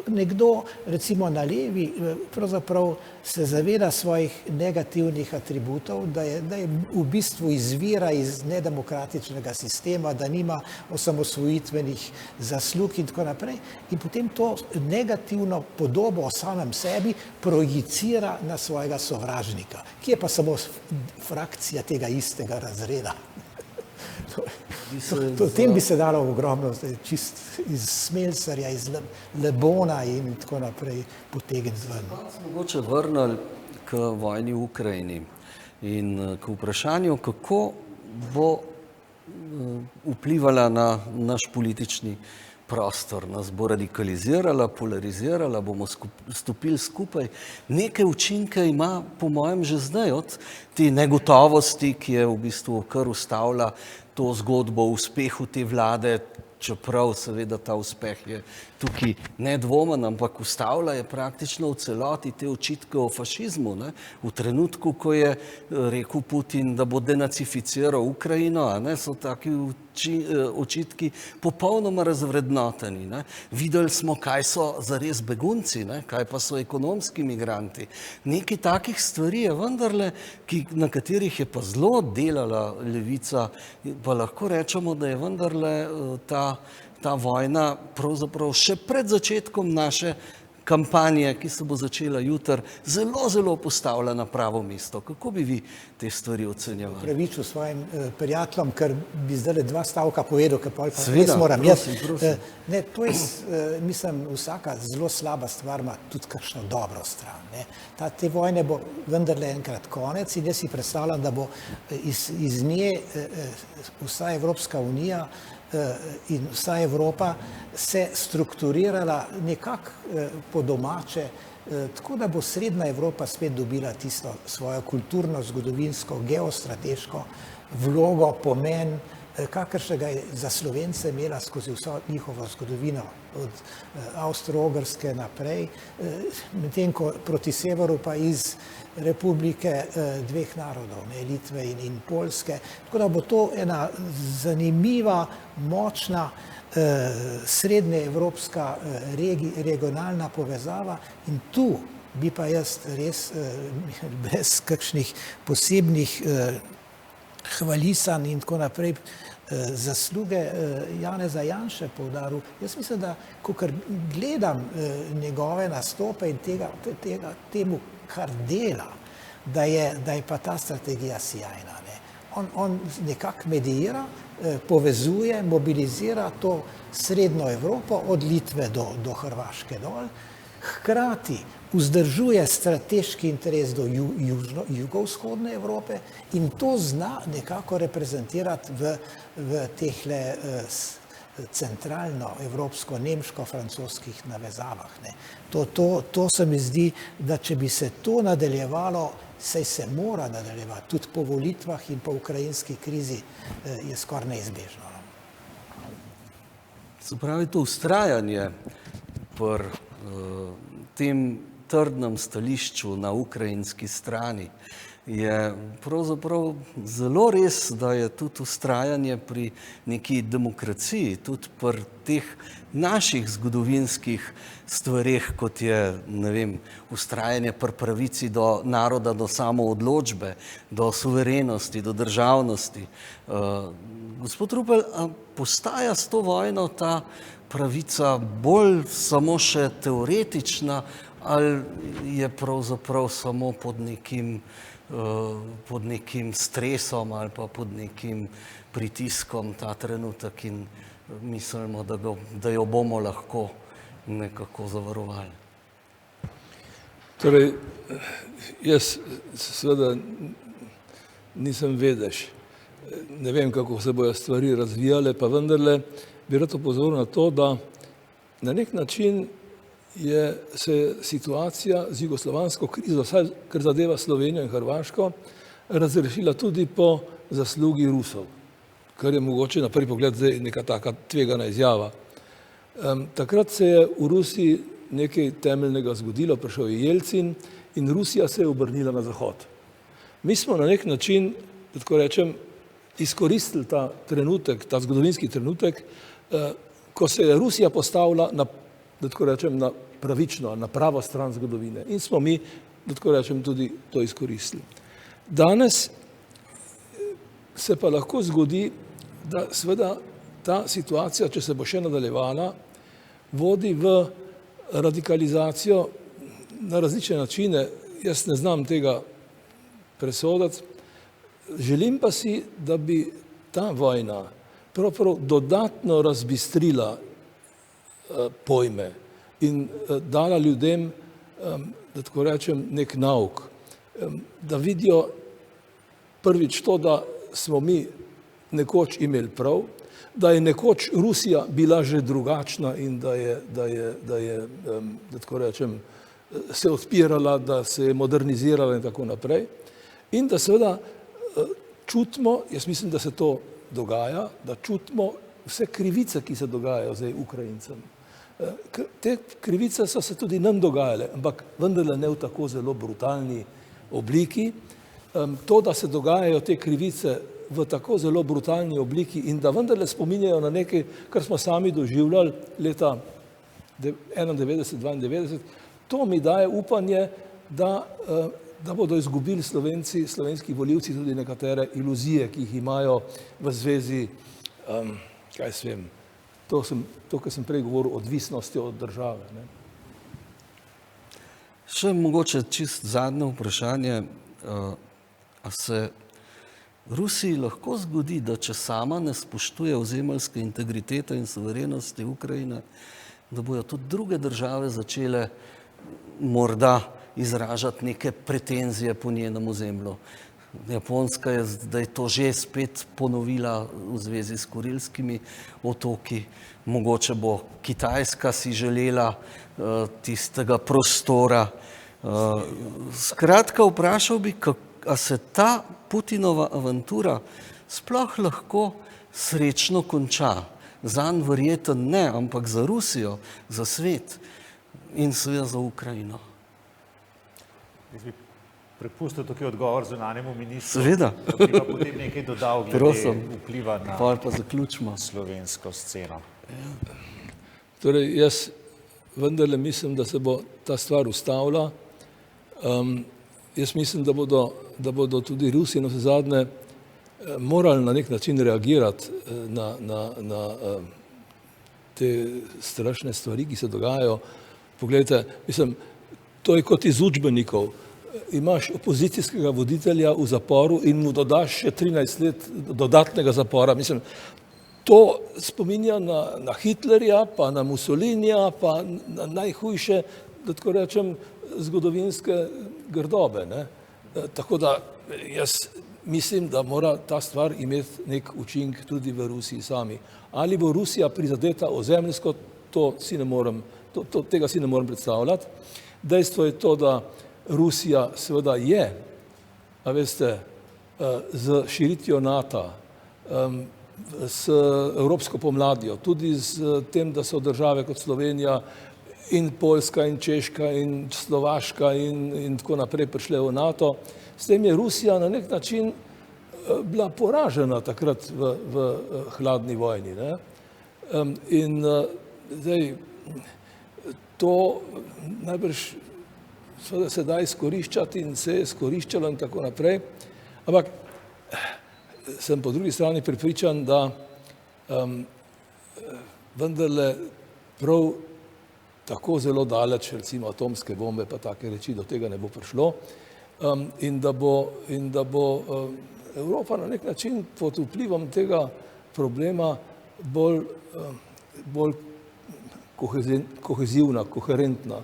nekdo recimo na levi pravzaprav se zaveda svojih negativnih atributov, da je v bistvu izvira iz nedemokratičnega sistema, da nima osamosvojitvenih zaslug in tako naprej, in potem to negativno podobo o samem sebi projicira na svojega sovražnika, ki je pa samo frakcija tega istega razreda. O tem bi se dalo ogromno, čist iz Smelserja, iz Le Bona in tako naprej potegniti ven. Mogoče vrnili k vojni v Ukrajini in k vprašanju, kako bo vplivala na naš politični prostor, nas bo radikalizirala, polarizirala, bomo stopili skupaj. Nekaj učinka ima, po mojem, že zdaj od te negotovosti, ki je v bistvu kar ustavlja to zgodbo o uspehu te vlade, čeprav seveda ta uspeh je tukaj nedvomen, ampak ustavila je praktično v celoti te očitke o fašizmu, ne? V trenutku, ko je rekel Putin, da bo denacificiral Ukrajino, a ne, so taki očitki popolnoma razvrednoteni, ne? Videli smo, kaj so zares begunci, ne? Kaj pa so ekonomski migranti. Nekaj takih stvari je vendarle, na katerih je pa zelo delala levica, pa lahko rečemo, da je vendarle ta vojna pravzaprav še pred začetkom naše kampanje, ki se bo začela jutri, zelo postavila na pravo mesto. Kako bi vi te stvari ocenjevali? Pravičil svojim prijateljem, ker bi zdaj 2 stavka povedal, ker pa Seveda, res moram. prosim. Ne, to je, mislim, vsaka zelo slaba stvar ima tudi kakšno dobro stran. Ne. Te vojne bo vendarle enkrat konec in jaz si predstavljam, da bo iz nje vsa Evropska unija in vsa Evropa se strukturirala nekako po domače, tako da bo srednja Evropa spet dobila tisto svojo kulturno, zgodovinsko, geostrateško vlogo, pomen, kakršnega je za Slovence imela skozi vso njihovo zgodovino, od Avstro-Ogrske naprej, medtem ko proti severu pa iz republike 2 narodov, ne, Litve in Poljske. Tako da bo to ena zanimiva, močna srednjeevropska regionalna povezava in tu bi pa jaz res brez kakšnih posebnih hvalisanj in tako naprej zasluge Janeza Janše poudaril. Jaz mislim, da kakor gledam njegove nastope in temu, kar dela, da je pa ta strategija sijajna. Ne. On nekako medira, povezuje, mobilizira to srednjo Evropo od Litve do Hrvaške dol, hkrati vzdržuje strateški interes do jugovzhodne Evrope in to zna nekako reprezentirati v tehle centralno evropsko, nemško, francoskih navezavah. Ne. To se mi zdi, da če bi se to nadaljevalo, saj se mora nadaljevati, tudi po volitvah in po ukrajinski krizi je skoraj neizbežno. Se pravi, to vztrajanje pri tem trdnem stališču na ukrajinski strani je pravzaprav zelo res, da je tudi vztrajanje pri neki demokraciji, tudi pri teh naših zgodovinskih stvareh, kot je, ne vem, vztrajanje pri pravici do naroda, do samoodločbe, do suverenosti, do državnosti. Gospod Rupel, a postaja s to vojno ta pravica bolj samo še teoretična ali je pravzaprav samo pod nekim stresom ali pa pod nekim pritiskom ta trenutek in mislimo, da jo bomo lahko nekako zavarovali? Torej, jaz seveda nisem vedež. Ne vem, kako se bojo stvari razvijale, pa vendarle bi rad opozoril na to, da na nek način se situacija z jugoslovansko krizo, vsaj kar zadeva Slovenijo in Hrvaško, razrešila tudi po zaslugi Rusov, kar je mogoče na prvi pogled zdaj neka taka tvegana izjava. Takrat se je v Rusiji nekaj temeljnega zgodilo, prišel je Jelcin in Rusija se je obrnila na zahod. Mi smo na nek način, da tako rečem, izkoristili ta trenutek, ta zgodovinski trenutek, ko se je Rusija postavila na, da tako rečem, na pravično, na pravo stran zgodovine. In smo mi, da tako rečem, tudi to izkoristili. Danes se pa lahko zgodi, da seveda ta situacija, če se bo še nadaljevala, vodi v radikalizacijo na različne načine. Jaz ne znam tega presoditi. Želim pa si, da bi ta vojna pravzaprav dodatno razbistrila pojme in dala ljudem, da tako rečem, nek nauk, da vidijo prvič to, da smo mi nekoč imeli prav, da je nekoč Rusija bila že drugačna in da je, da tako rečem, se odpirala, da se je modernizirala in tako naprej. In da seveda čutimo, jaz mislim, da se to dogaja, da čutimo vse krivice, ki se dogajajo zdaj Ukrajincem. Te krivice so se tudi nam dogajale, ampak vendarle ne v tako zelo brutalni obliki. To, da se dogajajo te krivice v tako zelo brutalni obliki in da vendarle spominjajo na nekaj, kar smo sami doživljali leta 91-92, to mi daje upanje, da bodo izgubili slovenski volivci tudi nekatere iluzije, ki jih imajo v zvezi, kaj se vem, to, kar sem prej govoril, odvisnosti od države. Ne. Še mogoče čist zadnje vprašanje, a se Rusiji lahko zgodi, da če sama ne spoštuje ozemeljske integritete in suverenosti Ukrajine, da bojo tudi druge države začele morda izražati neke pretenzije po njenem ozemlju. Japonska je zdaj to že spet ponovila v zvezi s Kurilskimi otoki, mogoče bo Kitajska si želela tistega prostora. Skratka, vprašal bi, a se ta Putinova avantura sploh lahko srečno konča. Zanj verjeten ne, ampak za Rusijo, za svet in seveda za Ukrajino. Jaz bi prepustil tukaj odgovor zunanjemu ministru. Seveda. Bi pa potem nekaj dodal glede vpliva na pa zaključimo slovensko sceno. Torej, jaz vendarle mislim, da se bo ta stvar ustavila. Jaz mislim, da bodo tudi Rusi na vse zadnje morali na nek način reagirati na te strašne stvari, ki se dogajajo. Poglejte, mislim, to je kot iz učbenikov. Imaš opozicijskega voditelja v zaporu in mu dodaš še 13 let dodatnega zapora. Mislim, to spominja na Hitlerja, pa na Mussolinija, pa na najhujše, da tako rečem, zgodovinske grdobe. Ne? Tako da jaz mislim, da mora ta stvar imeti nek učinek tudi v Rusiji sami. Ali bo Rusija prizadeta ozemljsko, tega si ne morem predstavljati. Dejstvo je to, da Rusija seveda je, a veste, z širitvijo NATO, s evropsko pomladjo, tudi z tem, da so države kot Slovenija in Poljska in Češka in Slovaška in tako naprej prišle v NATO. S tem je Rusija na nek način bila poražena takrat v hladni vojni. Ne? In zdaj to najbrž se da izkoriščati in se je izkoriščalo in tako naprej. Ampak sem po drugi strani prepričan, da vendarle prav tako zelo daleč, recimo atomske bombe, pa take reči, do tega ne bo prišlo in da bo Evropa na nek način pod vplivom tega problema bolj kohezivna, koherentna.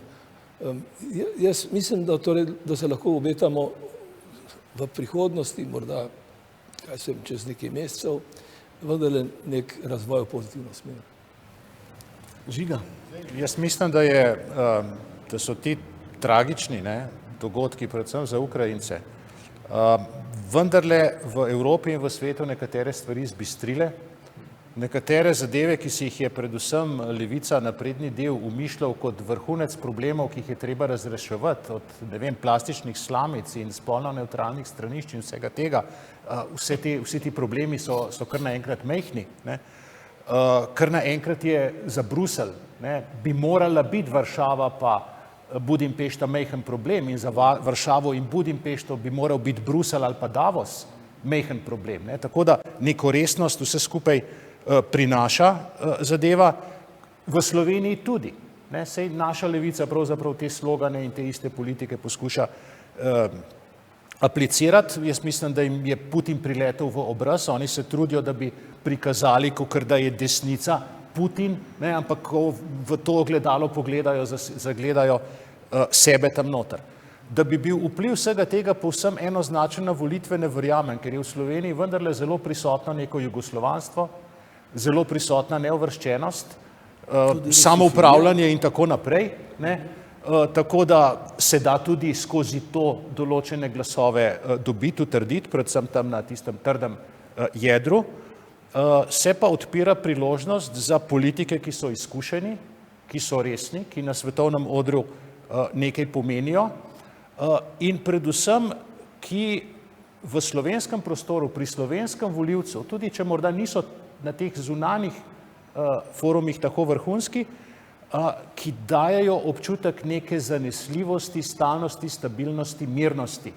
Jaz mislim, da se lahko obetamo v prihodnosti, morda čez nekaj mesecev, vendarle nek razvoj v pozitivno smer. Žiga. Jaz mislim, da so ti tragični dogodki, predvsem za Ukrajince, vendarle v Evropi in v svetu nekatere stvari zbistrile. Nekatere zadeve, ki si jih je predvsem levica napredni del umišljal kot vrhunec problemov, ki jih je treba razreševati, od plastičnih slamic in spolno nevtralnih stranišč in vsega tega, vsi ti problemi so kar naenkrat majhni. Kar naenkrat je za Bruselj, bi morala biti Varšava pa Budimpešta majhen problem in za Varšavo in Budimpešto bi moral biti Bruselj ali pa Davos majhen problem. Tako da neko resnost vse skupaj prinaša zadeva, v Sloveniji tudi. Sej naša levica pravzaprav te slogane in te iste politike poskuša aplicirati. Jaz mislim, da jim je Putin priletel v obraz, oni se trudijo, da bi prikazali, kakor da je desnica Putin, ampak ko v to ogledalo pogledajo, zagledajo sebe tam noter. Da bi bil vpliv vsega tega povsem enoznačen na volitve, ne verjamem, ker je v Sloveniji vendarle zelo prisotno neko jugoslovanstvo, zelo prisotna neuvrščenost, samoupravljanje in tako naprej, tako da se da tudi skozi to določene glasove dobiti, utrditi, predvsem tam na tistem trdem jedru. se pa odpira priložnost za politike, ki so izkušeni, ki so resni, ki na svetovnem odru nekaj pomenijo in predvsem, ki v slovenskem prostoru, pri slovenskem volivcu, tudi če morda niso na teh zunanjih forumih tako vrhunski, ki dajejo občutek neke zanesljivosti, stalnosti, stabilnosti, mirnosti,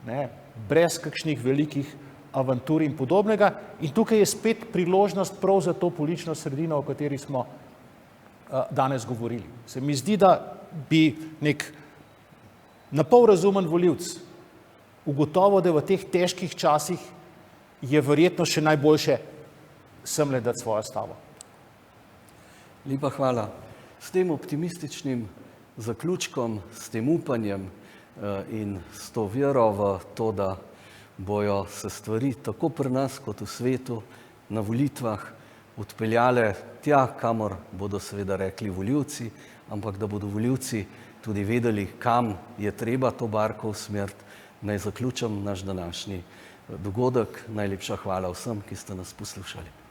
ne, brez kakšnih velikih avantur in podobnega. In tukaj je spet priložnost prav za to politično sredino, o kateri smo danes govorili. Se mi zdi, da bi nek napol razumen volivec ugotovil, da v teh težkih časih je verjetno še najboljše semle dati svojo stavo. Lepa hvala. S tem optimističnim zaključkom, s tem upanjem in s to vero v to, da bojo se stvari tako pri nas kot v svetu na volitvah odpeljale tja, kamor bodo seveda rekli volivci, ampak da bodo volivci tudi vedeli, kam je treba to barko usmeriti. Naj zaključim naš današnji dogodek. Najlepša hvala vsem, ki ste nas poslušali.